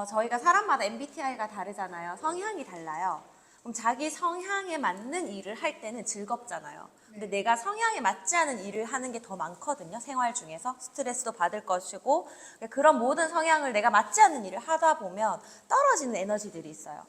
저희가 사람마다 MBTI가 다르잖아요. 성향이 달라요. 그럼 자기 성향에 맞는 일을 할 때는 즐겁잖아요. 근데 내가 성향에 맞지 않은 일을 하는 게 더 많거든요. 생활 중에서 스트레스도 받을 것이고, 그런 모든 성향을 내가 맞지 않는 일을 하다 보면 떨어지는 에너지들이 있어요.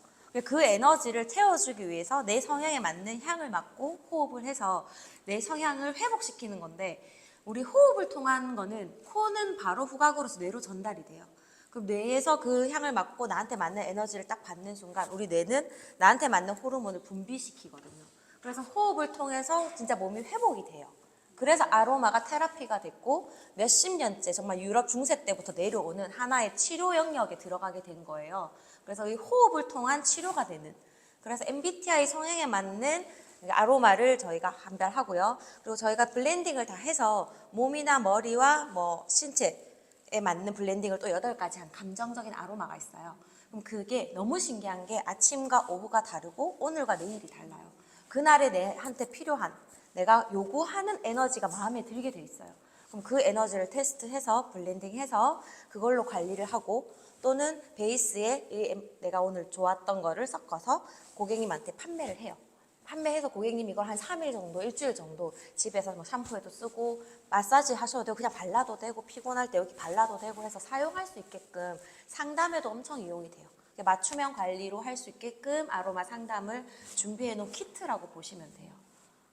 그 에너지를 채워주기 위해서 내 성향에 맞는 향을 맡고 호흡을 해서 내 성향을 회복시키는 건데, 우리 호흡을 통한 거는 코는 바로 후각으로서 뇌로 전달이 돼요. 그럼 뇌에서 그 향을 맡고 나한테 맞는 에너지를 딱 받는 순간 우리 뇌는 나한테 맞는 호르몬을 분비시키거든요. 그래서 호흡을 통해서 진짜 몸이 회복이 돼요. 그래서 아로마가 테라피가 됐고 몇십 년째 정말 유럽 중세 때부터 내려오는 하나의 치료 영역에 들어가게 된 거예요. 그래서 이 호흡을 통한 치료가 되는, 그래서 MBTI 성향에 맞는 아로마를 저희가 감별하고요. 그리고 저희가 블렌딩을 다 해서 몸이나 머리와 뭐 신체에 맞는 블렌딩을 또 8가지 한 감정적인 아로마가 있어요. 그럼 그게 너무 신기한 게 아침과 오후가 다르고 오늘과 내일이 달라요. 그날에 내한테 필요한, 내가 요구하는 에너지가 마음에 들게 돼 있어요. 그럼 그 에너지를 테스트해서 블렌딩해서 그걸로 관리를 하고, 또는 베이스에 내가 오늘 좋았던 거를 섞어서 고객님한테 판매를 해요. 판매해서 고객님 이걸 한 3일 정도, 일주일 정도 집에서 뭐 샴푸에도 쓰고 마사지 하셔도 되고 그냥 발라도 되고 피곤할 때 여기 발라도 되고 해서 사용할 수 있게끔 상담에도 엄청 이용이 돼요. 맞춤형 관리로 할 수 있게끔 아로마 상담을 준비해 놓은 키트라고 보시면 돼요.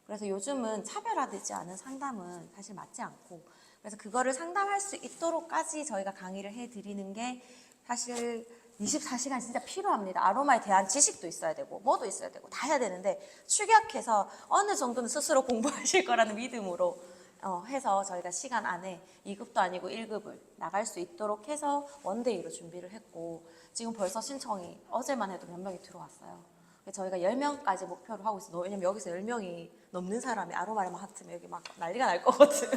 그래서 요즘은 차별화되지 않은 상담은 사실 맞지 않고, 그래서 그거를 상담할 수 있도록까지 저희가 강의를 해드리는 게 사실 24시간 진짜 필요합니다. 아로마에 대한 지식도 있어야 되고 뭐도 있어야 되고 다 해야 되는데, 축약해서 어느 정도는 스스로 공부하실 거라는 믿음으로 해서 저희가 시간 안에 2급도 아니고 1급을 나갈 수 있도록 해서 원데이로 준비를 했고, 지금 벌써 신청이 어제만 해도 몇 명이 들어왔어요. 저희가 10명까지 목표로 하고 있어요. 왜냐면 여기서 10명이 넘는 사람이 아로마를 맡으면 여기 막 난리가 날 거거든.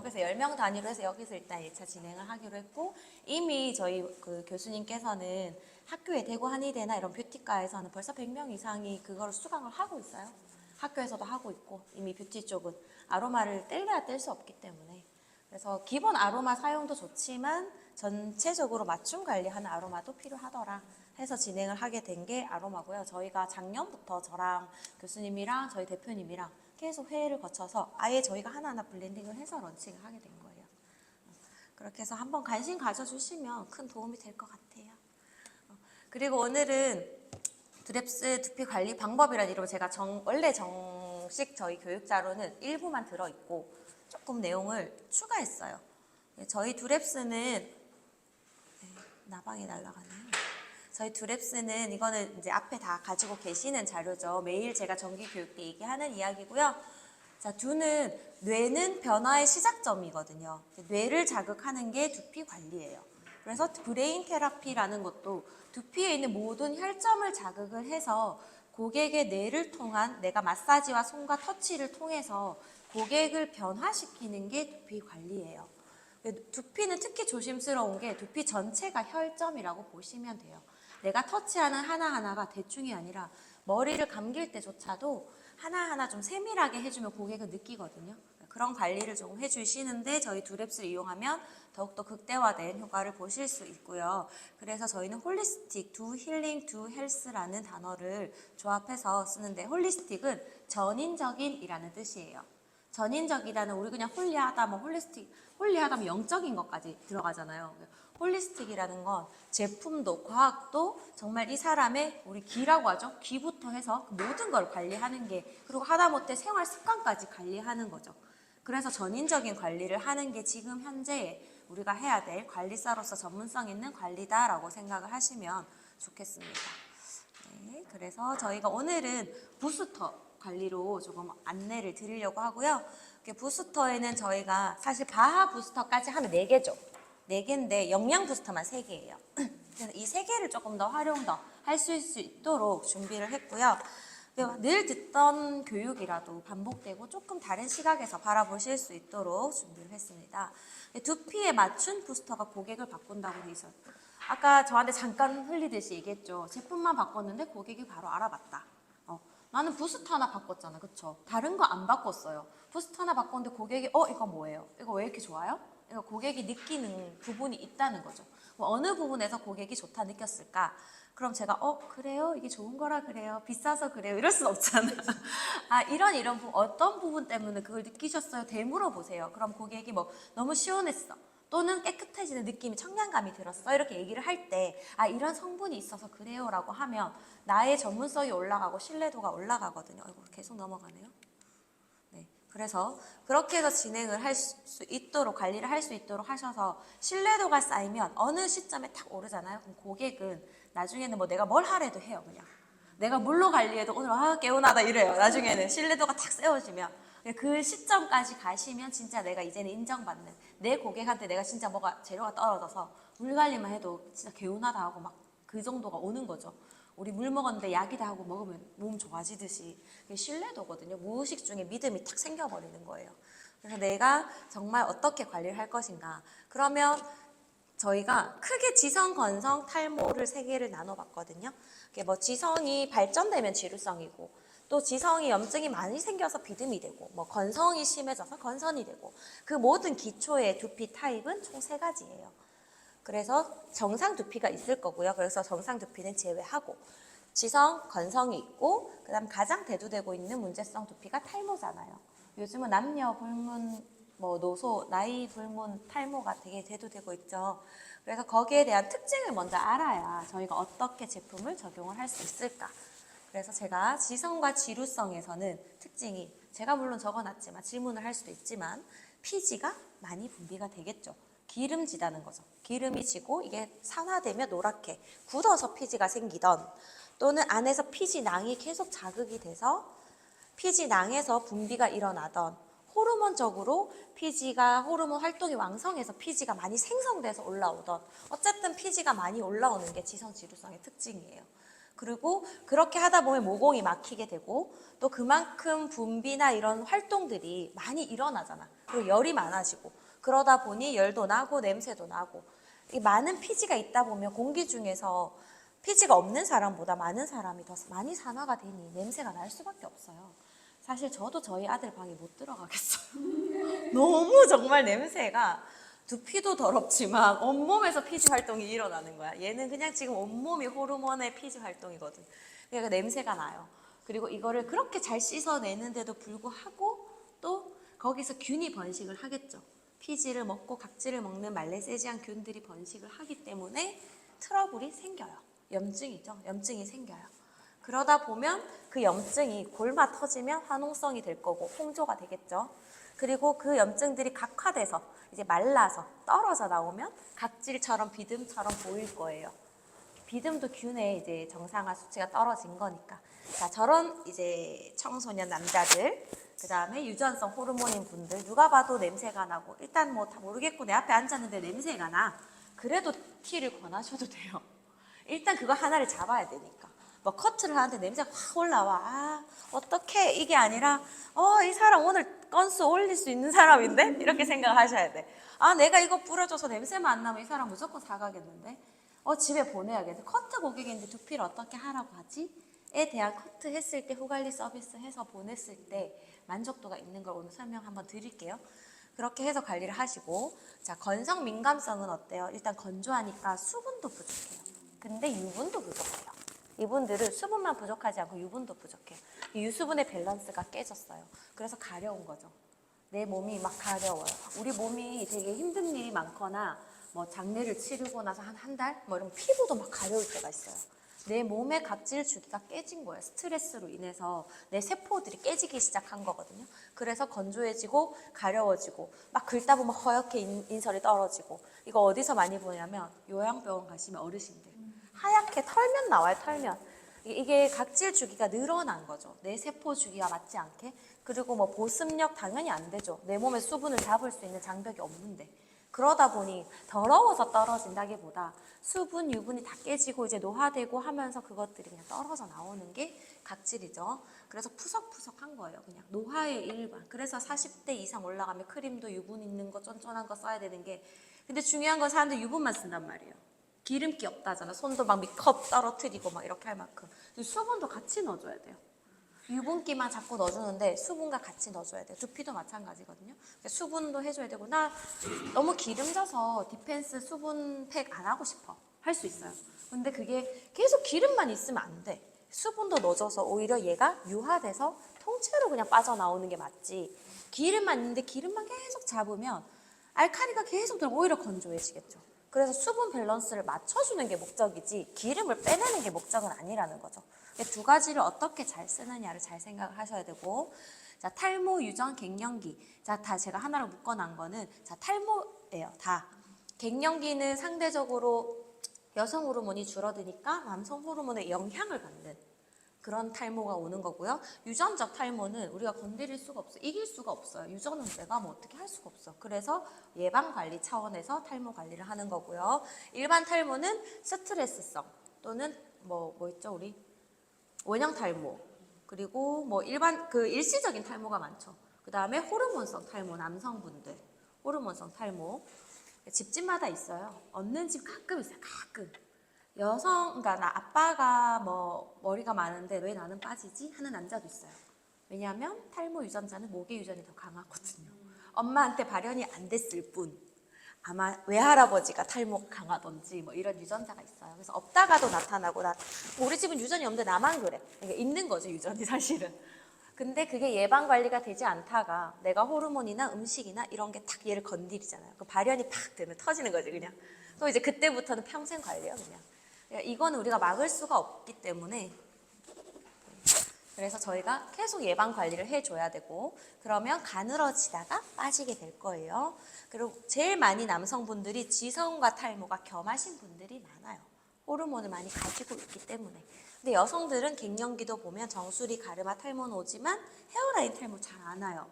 그래서 10명 단위로 해서 여기서 일단 1차 진행을 하기로 했고, 이미 저희 그 교수님께서는 학교에 대구 한의대나 이런 뷰티과에서는 벌써 100명 이상이 그걸 수강을 하고 있어요. 학교에서도 하고 있고, 이미 뷰티 쪽은 아로마를 뗄래야 뗄 수 없기 때문에. 그래서 기본 아로마 사용도 좋지만 전체적으로 맞춤 관리하는 아로마도 필요하더라 해서 진행을 하게 된 게 아로마고요. 저희가 작년부터 저랑 교수님이랑 저희 대표님이랑 계속 회의를 거쳐서 아예 저희가 하나하나 블렌딩을 해서 런칭을 하게 된 거예요. 그렇게 해서 한번 관심 가져주시면 큰 도움이 될 것 같아요. 그리고 오늘은 드랩스 두피 관리 방법이라는 이름으로 제가 원래 정식 저희 교육자료는 일부만 들어있고 조금 내용을 추가했어요. 저희 두랩스는 나방이 날아가네요. 저희 두랩스는 이거는 이제 앞에 다 가지고 계시는 자료죠. 매일 제가 정기 교육 때 얘기하는 이야기고요. 자, 뇌는 변화의 시작점이거든요. 뇌를 자극하는 게 두피 관리예요. 그래서 브레인 테라피라는 것도 두피에 있는 모든 혈점을 자극을 해서 고객의 뇌를 통한, 내가 마사지와 손과 터치를 통해서 고객을 변화시키는 게 두피 관리예요. 두피는 특히 조심스러운 게 두피 전체가 혈점이라고 보시면 돼요. 내가 터치하는 하나하나가 대충이 아니라 머리를 감길 때조차도 하나하나 좀 세밀하게 해주면 고객은 느끼거든요. 그런 관리를 좀 해주시는데 저희 두랩스를 이용하면 더욱더 극대화된 효과를 보실 수 있고요. 그래서 저희는 홀리스틱, 두 힐링, 두 헬스라는 단어를 조합해서 쓰는데, 홀리스틱은 전인적인이라는 뜻이에요. 전인적이라는, 우리 그냥 홀리하다, 뭐 홀리스틱, 홀리하다면 영적인 것까지 들어가잖아요. 홀리스틱이라는 건 제품도 과학도 정말 이 사람의, 우리 귀라고 하죠. 귀부터 해서 그 모든 걸 관리하는 게, 그리고 하다못해 생활 습관까지 관리하는 거죠. 그래서 전인적인 관리를 하는 게 지금 현재 우리가 해야 될 관리사로서 전문성 있는 관리다라고 생각을 하시면 좋겠습니다. 네, 그래서 저희가 오늘은 부스터 관리로 조금 안내를 드리려고 하고요. 부스터에는 저희가 사실 바하 부스터까지 하면 4개죠. 4개인데 영양 부스터만 3개예요. 그래서 이 3개를 조금 더 활용 더 할 수 있도록 준비를 했고요. 늘 듣던 교육이라도 반복되고 조금 다른 시각에서 바라보실 수 있도록 준비를 했습니다. 두피에 맞춘 부스터가 고객을 바꾼다고 돼 있어요. 아까 저한테 잠깐 흘리듯이 얘기했죠. 제품만 바꿨는데 고객이 바로 알아봤다. 나는 부스터 하나 바꿨잖아, 그쵸? 다른 거 안 바꿨어요. 부스터 하나 바꿨는데 고객이 이거 뭐예요? 이거 왜 이렇게 좋아요? 그러니까 고객이 느끼는 부분이 있다는 거죠. 뭐 어느 부분에서 고객이 좋다 느꼈을까? 그럼 제가 그래요? 이게 좋은 거라 그래요? 비싸서 그래요? 이럴 순 없잖아요. 아 이런 부분 어떤 부분 때문에 그걸 느끼셨어요? 되물어 보세요. 그럼 고객이 뭐 너무 시원했어. 또는 깨끗해지는 느낌이 청량감이 들었어 이렇게 얘기를 할 때 아 이런 성분이 있어서 그래요 라고 하면 나의 전문성이 올라가고 신뢰도가 올라가거든요. 계속 넘어가네요. 네, 그래서 그렇게 해서 진행을 할 수 있도록 관리를 할 수 있도록 하셔서 신뢰도가 쌓이면 어느 시점에 탁 오르잖아요. 그럼 고객은 나중에는 뭐 내가 뭘 하래도 해요. 그냥 내가 물로 관리해도 오늘 개운하다 이래요. 나중에는 신뢰도가 탁 세워지면 그 시점까지 가시면 진짜 내가 이제는 인정받는 내 고객한테 내가 진짜 뭐가 재료가 떨어져서 물 관리만 해도 진짜 개운하다 하고 막 그 정도가 오는 거죠. 우리 물 먹었는데 약이다 하고 먹으면 몸 좋아지듯이 그게 신뢰도거든요. 무의식 중에 믿음이 탁 생겨버리는 거예요. 그래서 내가 정말 어떻게 관리를 할 것인가. 그러면 저희가 크게 지성, 건성, 탈모를 세 개를 나눠봤거든요. 그게 뭐 지성이 발전되면 지루성이고 또 지성이 염증이 많이 생겨서 비듬이 되고 뭐 건성이 심해져서 건선이 되고 그 모든 기초의 두피 타입은 총 3가지예요. 그래서 정상 두피가 있을 거고요. 그래서 정상 두피는 제외하고 지성, 건성이 있고 그다음 가장 대두되고 있는 문제성 두피가 탈모잖아요. 요즘은 남녀 불문, 뭐 노소, 나이 불문 탈모가 되게 대두되고 있죠. 그래서 거기에 대한 특징을 먼저 알아야 저희가 어떻게 제품을 적용을 할 수 있을까. 그래서 제가 지성과 지루성에서는 특징이 제가 물론 적어놨지만 질문을 할 수도 있지만 피지가 많이 분비가 되겠죠. 기름지다는 거죠. 기름이 지고 이게 산화되면 노랗게 굳어서 피지가 생기던 또는 안에서 피지낭이 계속 자극이 돼서 피지낭에서 분비가 일어나던 호르몬적으로 피지가 호르몬 활동이 왕성해서 피지가 많이 생성돼서 올라오던 어쨌든 피지가 많이 올라오는 게 지성지루성의 특징이에요. 그리고 그렇게 하다 보면 모공이 막히게 되고 또 그만큼 분비나 이런 활동들이 많이 일어나잖아. 그리고 열이 많아지고 그러다 보니 열도 나고 냄새도 나고 이 많은 피지가 있다 보면 공기 중에서 피지가 없는 사람보다 많은 사람이 더 많이 산화가 되니 냄새가 날 수밖에 없어요. 사실 저도 저희 아들 방에 못 들어가겠어요. 너무 정말 냄새가 두피도 더럽지만 온몸에서 피지 활동이 일어나는 거야. 얘는 그냥 지금 온몸이 호르몬의 피지 활동이거든. 그러니까 냄새가 나요. 그리고 이거를 그렇게 잘 씻어내는데도 불구하고 또 거기서 균이 번식을 하겠죠. 피지를 먹고 각질을 먹는 말레세지안 균들이 번식을 하기 때문에 트러블이 생겨요. 염증이죠. 염증이 생겨요. 그러다 보면 그 염증이 골마 터지면 화농성이 될 거고 홍조가 되겠죠. 그리고 그 염증들이 각화돼서 이제 말라서 떨어져 나오면 각질처럼 비듬처럼 보일 거예요. 비듬도 균의 이제 정상화 수치가 떨어진 거니까. 자, 저런 이제 청소년 남자들, 그 다음에 유전성 호르몬인 분들, 누가 봐도 냄새가 나고, 일단 뭐 다 모르겠고 내 앞에 앉았는데 냄새가 나. 그래도 티를 권하셔도 돼요. 일단 그거 하나를 잡아야 되니까. 뭐 커트를 하는데 냄새가 확 올라와. 아, 어떡해. 이게 아니라, 이 사람 오늘 건수 올릴 수 있는 사람인데? 이렇게 생각하셔야 돼. 아, 내가 이거 뿌려줘서 냄새만 안 나면 이 사람 무조건 사가겠는데? 집에 보내야겠네. 커트 고객인데 두피를 어떻게 하라고 하지? 에 대한 커트 했을 때 후관리 서비스 해서 보냈을 때 만족도가 있는 걸 오늘 설명 한번 드릴게요. 그렇게 해서 관리를 하시고, 자, 건성 민감성은 어때요? 일단 건조하니까 수분도 부족해요. 근데 유분도 부족해요. 이분들은 수분만 부족하지 않고 유분도 부족해요. 유수분의 밸런스가 깨졌어요. 그래서 가려운 거죠. 내 몸이 막 가려워요. 우리 몸이 되게 힘든 일이 많거나 뭐 장례를 치르고 나서 한 달? 뭐 이러면 피부도 막 가려울 때가 있어요. 내 몸의 각질 주기가 깨진 거예요. 스트레스로 인해서 내 세포들이 깨지기 시작한 거거든요. 그래서 건조해지고 가려워지고 막 긁다 보면 허옇게 인설이 떨어지고 이거 어디서 많이 보냐면 요양병원 가시면 어르신들 하얗게 털면 나와요. 털면. 이게 각질 주기가 늘어난 거죠. 내 세포 주기와 맞지 않게. 그리고 뭐 보습력 당연히 안 되죠. 내 몸에 수분을 잡을 수 있는 장벽이 없는데. 그러다 보니 더러워서 떨어진다기보다 수분, 유분이 다 깨지고 이제 노화되고 하면서 그것들이 그냥 떨어져 나오는 게 각질이죠. 그래서 푸석푸석한 거예요. 그냥 노화의 일반. 그래서 40대 이상 올라가면 크림도 유분 있는 거 쫀쫀한 거 써야 되는 게 근데 중요한 건 사람들 유분만 쓴단 말이에요. 기름기 없다잖아. 손도 막 컵 떨어뜨리고 막 이렇게 할 만큼. 수분도 같이 넣어줘야 돼요. 유분기만 자꾸 넣어주는데 수분과 같이 넣어줘야 돼요. 두피도 마찬가지거든요. 수분도 해줘야 되고, 나 너무 기름져서 디펜스 수분 팩 안 하고 싶어. 할 수 있어요. 근데 그게 계속 기름만 있으면 안 돼. 수분도 넣어줘서 오히려 얘가 유화돼서 통째로 그냥 빠져나오는 게 맞지. 기름만 있는데 기름만 계속 잡으면 알칼리가 계속 들면 오히려 건조해지겠죠. 그래서 수분 밸런스를 맞춰주는 게 목적이지 기름을 빼내는 게 목적은 아니라는 거죠. 두 가지를 어떻게 잘 쓰느냐를 잘 생각을 하셔야 되고, 자, 탈모, 유전, 갱년기. 자, 다 제가 하나로 묶어놓은 거는, 자, 탈모예요, 다. 갱년기는 상대적으로 여성 호르몬이 줄어드니까 남성 호르몬의 영향을 받는 그런 탈모가 오는 거고요. 유전적 탈모는 우리가 건드릴 수가 없어요. 이길 수가 없어요. 유전은 내가 뭐 어떻게 할 수가 없어. 그래서 예방관리 차원에서 탈모 관리를 하는 거고요. 일반 탈모는 스트레스성 또는 뭐 있죠, 우리? 원형 탈모. 그리고 뭐 일반 일시적인 탈모가 많죠. 그 다음에 호르몬성 탈모, 남성분들. 호르몬성 탈모. 집집마다 있어요. 없는 집 가끔 있어요. 가끔. 그러니까 나 아빠가 뭐 머리가 많은데 왜 나는 빠지지? 하는 남자도 있어요. 왜냐하면 탈모 유전자는 모계 유전이 더 강하거든요. 엄마한테 발현이 안 됐을 뿐 아마 외할아버지가 탈모 강하던지 뭐 이런 유전자가 있어요. 그래서 없다가도 나타나고 우리 집은 유전이 없는데 나만 그래. 그러니까 있는 거죠, 유전이 사실은. 근데 그게 예방 관리가 되지 않다가 내가 호르몬이나 음식이나 이런 게 탁 얘를 건드리잖아요. 그 발현이 팍 되면 터지는 거지 그냥. 또 이제 그때부터는 평생 관리예요 그냥. 이건 우리가 막을 수가 없기 때문에, 그래서 저희가 계속 예방 관리를 해줘야 되고, 그러면 가늘어지다가 빠지게 될 거예요. 그리고 제일 많이 남성분들이 지성과 탈모가 겸하신 분들이 많아요. 호르몬을 많이 가지고 있기 때문에. 근데 여성들은 갱년기도 보면 정수리, 가르마 탈모는 오지만 헤어라인 탈모 잘 안 와요.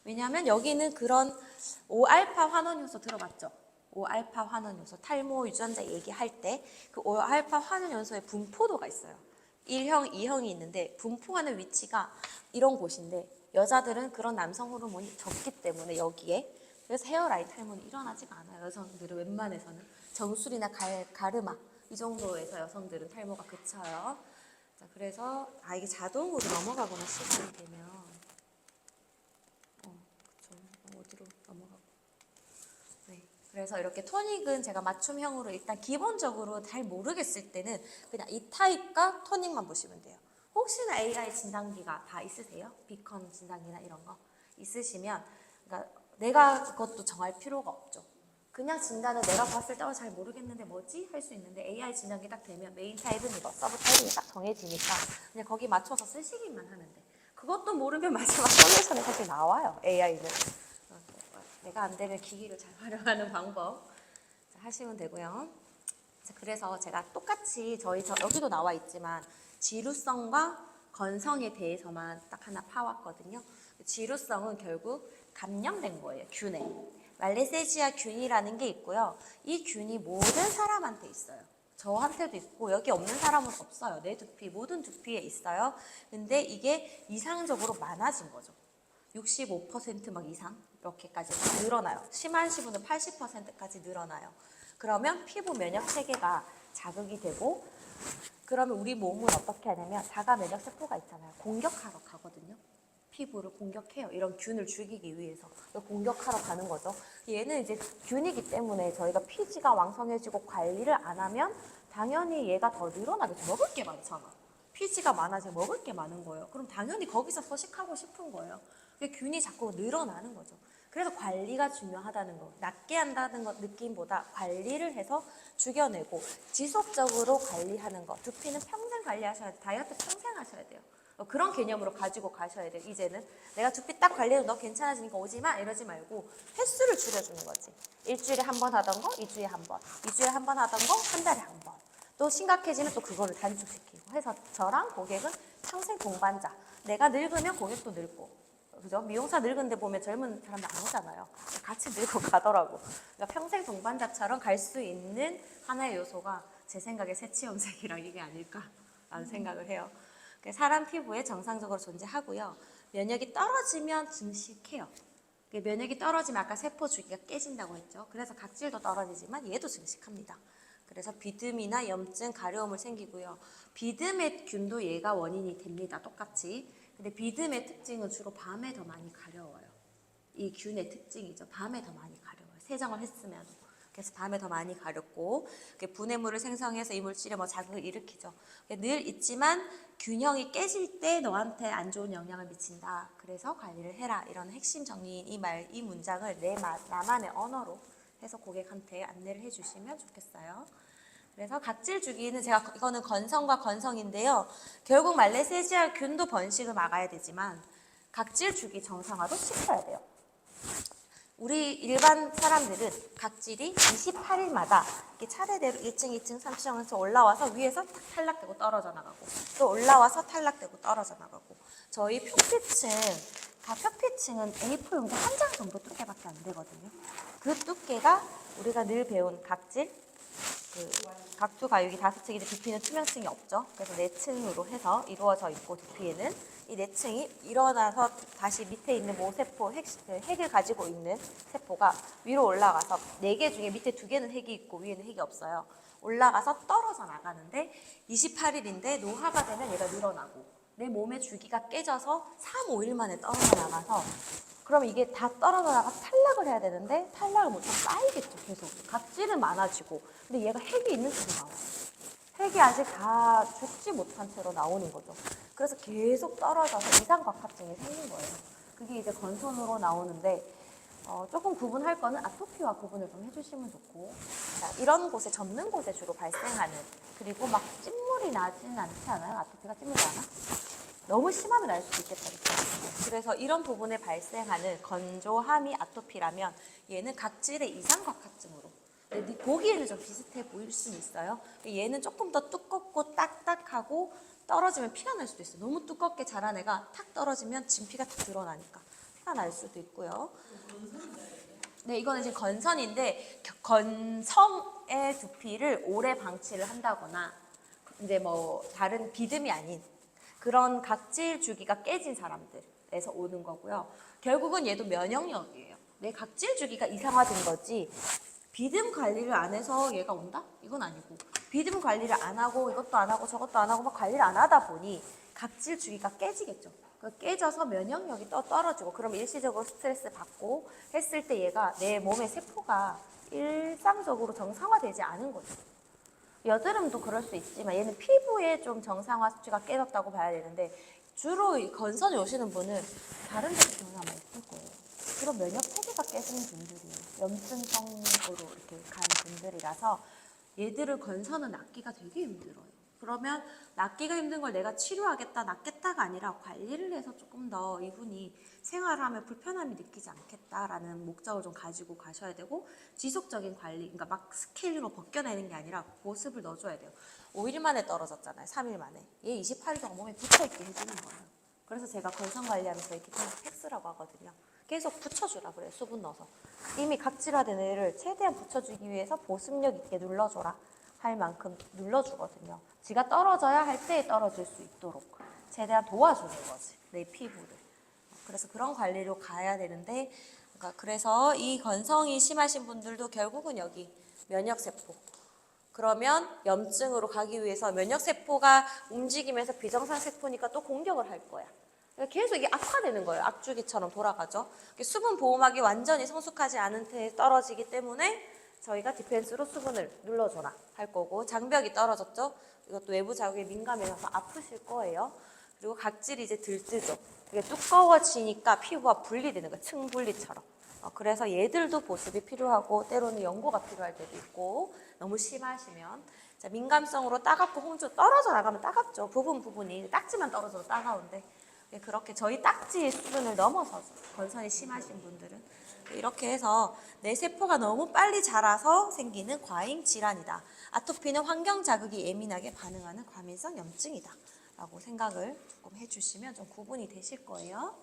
왜냐하면 여기는 그런 5알파 환원 요소 들어봤죠? 5알파 환원 요소, 탈모 유전자 얘기할 때 그 5알파 환원 요소의 분포도가 있어요. 1형, 2형이 있는데 분포하는 위치가 이런 곳인데 여자들은 그런 남성 호르몬이 적기 때문에 여기에, 그래서 헤어라인 탈모는 일어나지가 않아요. 여성들은 웬만해서는 정수리나 가르마 이 정도에서 여성들은 탈모가 그쳐요. 자, 그래서 이게 자동으로 넘어가거나 시간이 되면 그쵸. 어디로 넘어가고. 네. 그래서 이렇게 토닉은 제가 맞춤형으로 일단 기본적으로 잘 모르겠을 때는 그냥 이 타입과 토닉만 보시면 돼요. 혹시나 AI 진단기가 다 있으세요? 비컨 진단기나 이런 거 있으시면, 그러니까 내가 그것도 정할 필요가 없죠. 그냥 진단을 내가 봤을 때 잘 모르겠는데 뭐지? 할 수 있는데 AI 진단기 딱 되면 메인 타입은 이거, 서브 타입이 딱 정해지니까 그냥 거기 맞춰서 쓰시기만 하면 돼. 그것도 모르면 마지막 솔루션이 사실 나와요, AI는. 내가 안 되면 기기를 잘 활용하는 방법 하시면 되고요. 그래서 제가 똑같이 여기도 나와 있지만 지루성과 건성에 대해서만 딱 하나 파왔거든요. 지루성은 결국 감염된 거예요, 균에. 말레세시아 균이라는 게 있고요. 이 균이 모든 사람한테 있어요. 저한테도 있고 여기 없는 사람은 없어요. 내 두피, 모든 두피에 있어요. 근데 이게 이상적으로 많아진 거죠. 65% 이상 이렇게까지 늘어나요. 심한 시분은 80%까지 늘어나요. 그러면 피부 면역 체계가 자극이 되고, 그러면 우리 몸은 어떻게 하냐면 자가 면역 세포가 있잖아요. 공격하러 가거든요. 피부를 공격해요. 이런 균을 죽이기 위해서 공격하러 가는 거죠. 얘는 이제 균이기 때문에 저희가 피지가 왕성해지고 관리를 안 하면 당연히 얘가 더 늘어나겠죠. 먹을 게 많잖아. 피지가 많아지면 먹을 게 많은 거예요. 그럼 당연히 거기서 서식하고 싶은 거예요. 균이 자꾸 늘어나는 거죠. 그래서 관리가 중요하다는 거. 낮게 한다는 것 느낌보다 관리를 해서 죽여내고 지속적으로 관리하는 거. 두피는 평생 관리하셔야 돼요. 다이어트 평생 하셔야 돼요. 그런 개념으로 가지고 가셔야 돼요. 이제는 내가 두피 딱 관리해도 너 괜찮아지니까 오지 마 이러지 말고 횟수를 줄여주는 거지. 일주일에 한 번 하던 거 2주에 한 번, 2주에 한 번 하던 거 한 달에 한 번. 또 심각해지면 또 그거를 단축시키고 해서 저랑 고객은 평생 동반자. 내가 늙으면 고객도 늙고, 그죠? 미용사 늙은데 보면 젊은 사람들 안 오잖아요. 같이 늙고 가더라고. 그러니까 평생 동반자처럼 갈 수 있는 하나의 요소가 제 생각에 새치염색이랑 이게 아닐까라는 생각을 해요. 사람 피부에 정상적으로 존재하고요. 면역이 떨어지면 증식해요. 면역이 떨어지면 아까 세포 주기가 깨진다고 했죠. 그래서 각질도 떨어지지만 얘도 증식합니다. 그래서 비듬이나 염증, 가려움을 생기고요. 비듬의 균도 얘가 원인이 됩니다. 똑같이. 근데 비듬의 특징은 주로 밤에 더 많이 가려워요. 이 균의 특징이죠. 밤에 더 많이 가려워요. 세정을 했으면. 그래서 밤에 더 많이 가렵고 분해물을 생성해서 이물질에 뭐 자극을 일으키죠. 늘 있지만 균형이 깨질 때 너한테 안 좋은 영향을 미친다. 그래서 관리를 해라. 이런 핵심 정리인 이 문장을 나만의 언어로 해서 고객한테 안내를 해주시면 좋겠어요. 그래서 각질 주기는 이거는 건성과 건성인데요. 결국 말레이시아 균도 번식을 막아야 되지만 각질 주기 정상화도 시켜야 돼요. 우리 일반 사람들은 각질이 28일마다 이렇게 차례대로 1층, 2층, 3층 에서 올라와서 위에서 탈락되고 떨어져 나가고 또 올라와서 탈락되고 떨어져 나가고 저희 표피층은 A4 용지 한 장 정도 두께밖에 안 되거든요. 그 두께가 우리가 늘 배운 각질, 각두 가육이 5층인데 두피는 투명층이 없죠. 그래서 4층으로 해서 이루어져 있고 두피에는 이 4층이 일어나서 다시 밑에 있는 모세포 핵을 가지고 있는 세포가 위로 올라가서 4개 중에 밑에 2개는 핵이 있고 위에는 핵이 없어요. 올라가서 떨어져 나가는데 28일인데 노화가 되면 얘가 늘어나고 내 몸의 주기가 깨져서 3, 5일 만에 떨어져 나가서 그럼 이게 다 떨어져 나가서 탈락을 해야 되는데 탈락을 못하면 쌓이겠죠. 계속 각질은 많아지고 근데 얘가 핵이 있는 채로 나와요. 핵이 아직 다 죽지 못한 채로 나오는 거죠. 그래서 계속 떨어져서 이상곽합증이 생긴 거예요. 그게 이제 건선으로 나오는데 조금 구분할 거는 아토피와 구분을 좀 해주시면 좋고 자, 이런 곳에 접는 곳에 주로 발생하는 그리고 막 찐물이 나지는 않지 않아요? 아토피가 찐물이 나나? 너무 심하면 날 수도 있겠다. 그래서 이런 부분에 발생하는 건조함이 아토피라면 얘는 각질의 이상곽합증으로 보기에는 좀 비슷해 보일 수는 있어요. 얘는 조금 더 두껍고 딱딱하고 떨어지면 피가 날 수도 있어요. 너무 두껍게 자란 애가 탁 떨어지면 진피가 탁 드러나니까 피가 날 수도 있고요. 네, 이거는 지금 건선인데 건성의 두피를 오래 방치를 한다거나 이제 뭐 다른 비듬이 아닌 그런 각질 주기가 깨진 사람들에서 오는 거고요. 결국은 얘도 면역력이에요. 내 각질 주기가 이상화된 거지 비듬 관리를 안 해서 얘가 온다? 이건 아니고 비듬 관리를 안 하고 이것도 안 하고 저것도 안 하고 막 관리를 안 하다 보니 각질 주기가 깨지겠죠. 깨져서 면역력이 떨어지고 그럼 일시적으로 스트레스 받고 했을 때 얘가 내 몸의 세포가 일상적으로 정상화되지 않은 거죠. 여드름도 그럴 수 있지만 얘는 피부에 좀 정상화 수치가 깨졌다고 봐야 되는데 주로 이 건선에 오시는 분은 다른 데서 경험 아마 있을 거예요. 그런 면역 체계가 깨지는 분들이 염증성으로 이렇게 간 분들이라서 얘들을 건선은 낫기가 되게 힘들어요. 그러면 낫기가 힘든 걸 내가 치료하겠다, 낫겠다가 아니라 관리를 해서 조금 더 이분이 생활하면 불편함이 느끼지 않겠다라는 목적을 좀 가지고 가셔야 되고 지속적인 관리, 그러니까 막 스케일로 벗겨내는 게 아니라 보습을 넣어줘야 돼요. 5일 만에 떨어졌잖아요. 3일 만에. 얘 28일 동안 몸에 붙어있게 해주는 거예요. 그래서 제가 건선 관리하면서 이렇게 팩스라고 하거든요. 계속 붙여주라 그래요. 수분 넣어서. 이미 각질화된 애를 최대한 붙여주기 위해서 보습력 있게 눌러줘라 할 만큼 눌러주거든요. 지가 떨어져야 할 때 떨어질 수 있도록 최대한 도와주는 거지. 내 피부를. 그래서 그런 관리로 가야 되는데 그래서 이 건성이 심하신 분들도 결국은 여기 면역세포. 그러면 염증으로 가기 위해서 면역세포가 움직이면서 비정상세포니까 또 공격을 할 거야. 계속 이게 악화되는 거예요. 악주기처럼 돌아가죠. 수분 보호막이 완전히 성숙하지 않은 채 떨어지기 때문에 저희가 디펜스로 수분을 눌러줘라 할 거고 장벽이 떨어졌죠. 이것도 외부 자극에 민감해서 아프실 거예요. 그리고 각질이 이제 들뜨죠. 이게 두꺼워지니까 피부가 분리되는 거예요. 층분리처럼. 그래서 얘들도 보습이 필요하고 때로는 연고가 필요할 때도 있고 너무 심하시면 자, 민감성으로 따갑고 홍조 떨어져 나가면 따갑죠. 부분이 딱지만 떨어져도 따가운데 그렇게 저희 딱지의 수준을 넘어서 건선이 심하신 분들은 이렇게 해서 내 세포가 너무 빨리 자라서 생기는 과잉 질환이다. 아토피는 환경 자극이 예민하게 반응하는 과민성 염증이다. 라고 생각을 조금 해주시면 좀 구분이 되실 거예요.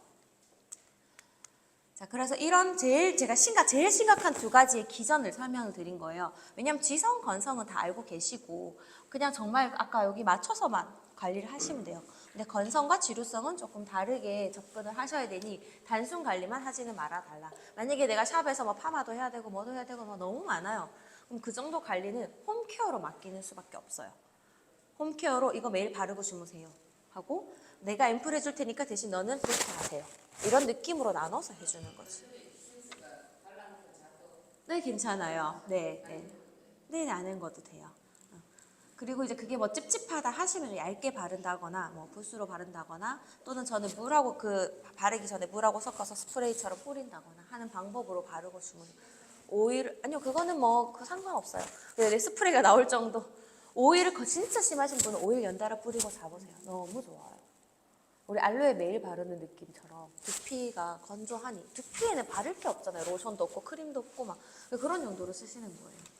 자, 그래서 이런 제일 심각한 두 가지의 기전을 설명을 드린 거예요. 왜냐하면 지성, 건성은 다 알고 계시고 그냥 정말 아까 여기 맞춰서만 관리를 하시면 돼요. 근데 건성과 지루성은 조금 다르게 접근을 하셔야 되니 단순 관리만 하지는 말아달라. 만약에 내가 샵에서 뭐 파마도 해야 되고 뭐도 해야 되고 뭐 너무 많아요. 그럼 그 정도 관리는 홈케어로 맡기는 수밖에 없어요. 홈케어로 이거 매일 바르고 주무세요. 하고 내가 앰플 해줄 테니까 대신 너는 부스터 하세요. 이런 느낌으로 나눠서 해주는 거지. 네, 괜찮아요. 네, 네. 네, 안 헹궈도 돼요. 그리고 이제 그게 뭐 찝찝하다 하시면 얇게 바른다거나 뭐 붓으로 바른다거나 또는 저는 물하고 바르기 전에 물하고 섞어서 스프레이처럼 뿌린다거나 하는 방법으로 바르고 주면 오일 아니요 그거는 뭐 상관없어요. 근데 스프레이가 나올 정도 오일을 진짜 심하신 분은 오일 연달아 뿌리고 잡으세요. 너무 좋아요. 우리 알로에 매일 바르는 느낌처럼 두피가 건조하니 두피에는 바를 게 없잖아요. 로션도 없고 크림도 없고 막 그런 용도로 쓰시는 거예요.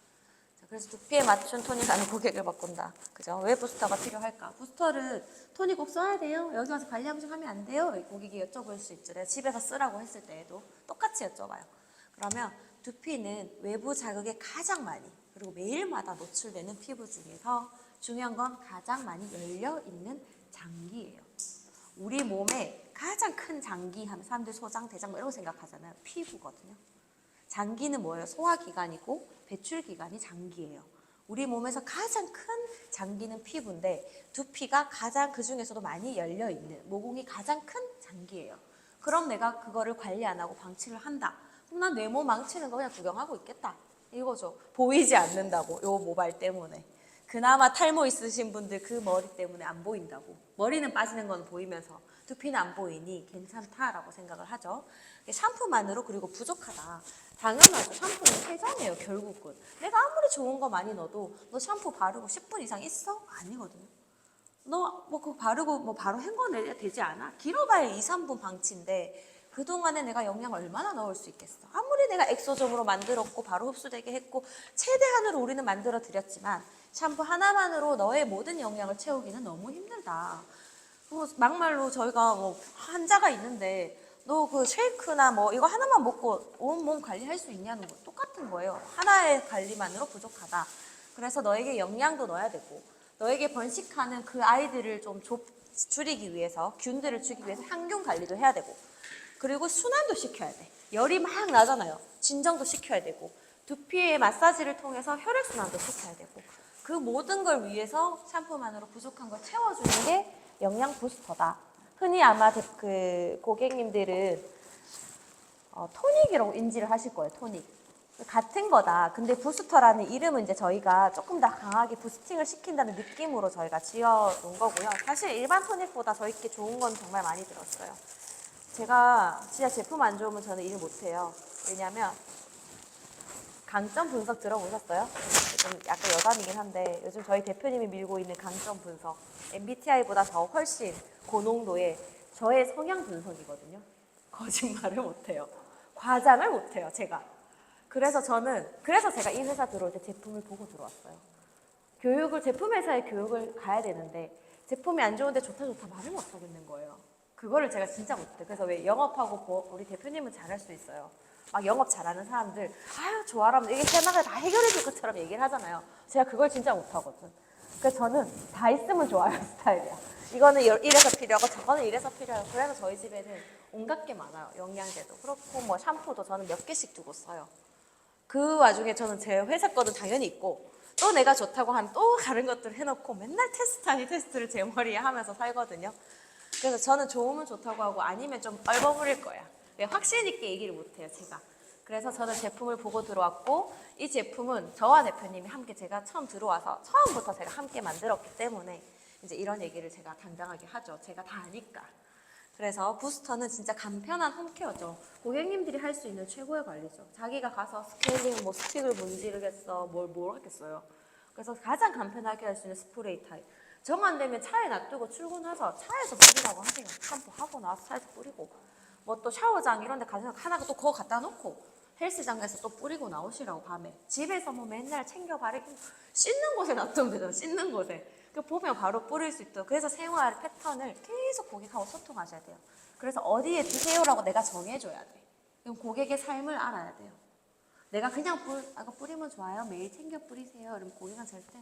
그래서 두피에 맞춘 토닉하는 고객을 바꾼다. 그죠? 왜 부스터가 필요할까? 부스터를 토닉 꼭 써야 돼요? 여기 와서 관리 한 번씩 하면 안 돼요? 고객이 여쭤볼 수 있죠. 내가 집에서 쓰라고 했을 때에도 똑같이 여쭤봐요. 그러면 두피는 외부 자극에 가장 많이 그리고 매일마다 노출되는 피부 중에서 중요한 건 가장 많이 열려있는 장기예요. 우리 몸에 가장 큰 장기 하면 사람들 소장, 대장 뭐 이런 거 생각하잖아요. 피부거든요. 장기는 뭐예요? 소화기관이고 배출기관이 장기예요. 우리 몸에서 가장 큰 장기는 피부인데 두피가 가장 그 중에서도 많이 열려있는 모공이 가장 큰 장기예요. 그럼 내가 그거를 관리 안 하고 방치를 한다. 그럼 난 내 몸 망치는 거 그냥 구경하고 있겠다. 이거죠. 보이지 않는다고. 요 모발 때문에. 그나마 탈모 있으신 분들 그 머리 때문에 안 보인다고. 머리는 빠지는 건 보이면서 두피는 안 보이니 괜찮다라고 생각을 하죠. 샴푸만으로 그리고 부족하다. 당연하죠. 샴푸는 세정이에요. 결국은. 내가 아무리 좋은 거 많이 넣어도 너 샴푸 바르고 10분 이상 있어? 아니거든요. 너 뭐 그거 바르고 뭐 바로 헹궈내야 되지 않아? 길어봐야 2, 3분 방치인데 그동안에 내가 영양을 얼마나 넣을 수 있겠어? 아무리 내가 엑소점으로 만들었고 바로 흡수되게 했고 최대한으로 우리는 만들어 드렸지만 샴푸 하나만으로 너의 모든 영양을 채우기는 너무 힘들다. 막말로 저희가 뭐 환자가 있는데 너 그 쉐이크나 뭐 이거 하나만 먹고 온몸 관리할 수 있냐는 거 똑같은 거예요. 하나의 관리만으로 부족하다. 그래서 너에게 영양도 넣어야 되고 너에게 번식하는 그 아이들을 좀 줄이기 위해서 균들을 주기 위해서 항균 관리도 해야 되고 그리고 순환도 시켜야 돼. 열이 막 나잖아요. 진정도 시켜야 되고 두피의 마사지를 통해서 혈액순환도 시켜야 되고 그 모든 걸 위해서 샴푸만으로 부족한 걸 채워주는 게 영양 부스터다. 흔히 아마 그 고객님들은 토닉이라고 인지를 하실 거예요. 토닉. 같은 거다. 근데 부스터라는 이름은 이제 저희가 조금 더 강하게 부스팅을 시킨다는 느낌으로 저희가 지어놓은 거고요. 사실 일반 토닉보다 저희께 좋은 건 정말 많이 들었어요. 제가 진짜 제품 안 좋으면 저는 일 못해요. 왜냐면 강점 분석 들어보셨어요? 좀 약간 여담이긴 한데 요즘 저희 대표님이 밀고 있는 강점 분석 MBTI보다 더 훨씬 고농도의 저의 성향 분석이거든요. 거짓말을 못해요. 과장을 못해요, 제가. 그래서 제가 이 회사 들어올 때 제품을 보고 들어왔어요. 제품 회사에 교육을 가야 되는데 제품이 안 좋은데 좋다 말을 못 하겠는 거예요. 그거를 제가 진짜 못해요. 그래서 왜 영업하고 우리 대표님은 잘할 수 있어요. 막 영업 잘하는 사람들 아유 좋아라면 이게 해마다 다 해결해 줄 것처럼 얘기를 하잖아요. 제가 그걸 진짜 못하거든. 그래서 저는 다 있으면 좋아요 스타일이야. 이거는 이래서 필요하고 저거는 이래서 필요해요. 그래서 저희 집에는 온갖 게 많아요. 영양제도 그렇고 뭐 샴푸도 저는 몇 개씩 두고 써요. 그 와중에 저는 제 회사 거도 당연히 있고 또 내가 좋다고 하면 또 다른 것들을 해놓고 맨날 테스트 아닌 테스트를 제 머리에 하면서 살거든요. 그래서 저는 좋으면 좋다고 하고 아니면 좀 얼버무릴 거야. 확신 있게 얘기를 못해요, 제가. 그래서 저는 제품을 보고 들어왔고 이 제품은 저와 대표님이 함께 제가 처음 들어와서 처음부터 제가 함께 만들었기 때문에 이제 이런 얘기를 제가 당당하게 하죠. 제가 다 아니까. 그래서 부스터는 진짜 간편한 홈케어죠. 고객님들이 할 수 있는 최고의 관리죠. 자기가 가서 스케일링, 뭐 스틱을 문지르겠어, 뭘 하겠어요. 그래서 가장 간편하게 할 수 있는 스프레이 타입. 정 안 되면 차에 놔두고 출근해서 차에서 뿌리라고 하세요. 샴푸하고 나서 차에서 뿌리고. 뭐 또 샤워장 이런 데 가서 하나가 또 그거 갖다 놓고 헬스장에서 또 뿌리고 나오시라고 밤에. 집에서 뭐 맨날 챙겨 바르고 씻는 곳에 놔두면 되잖아. 씻는 곳에. 그 보면 바로 뿌릴 수 있도록. 그래서 생활 패턴을 계속 고객하고 소통하셔야 돼요. 그래서 어디에 두세요라고 내가 정해줘야 돼. 그럼 고객의 삶을 알아야 돼요. 내가 그냥 이거 뿌리면 좋아요. 매일 챙겨 뿌리세요. 그러면 고객은 절대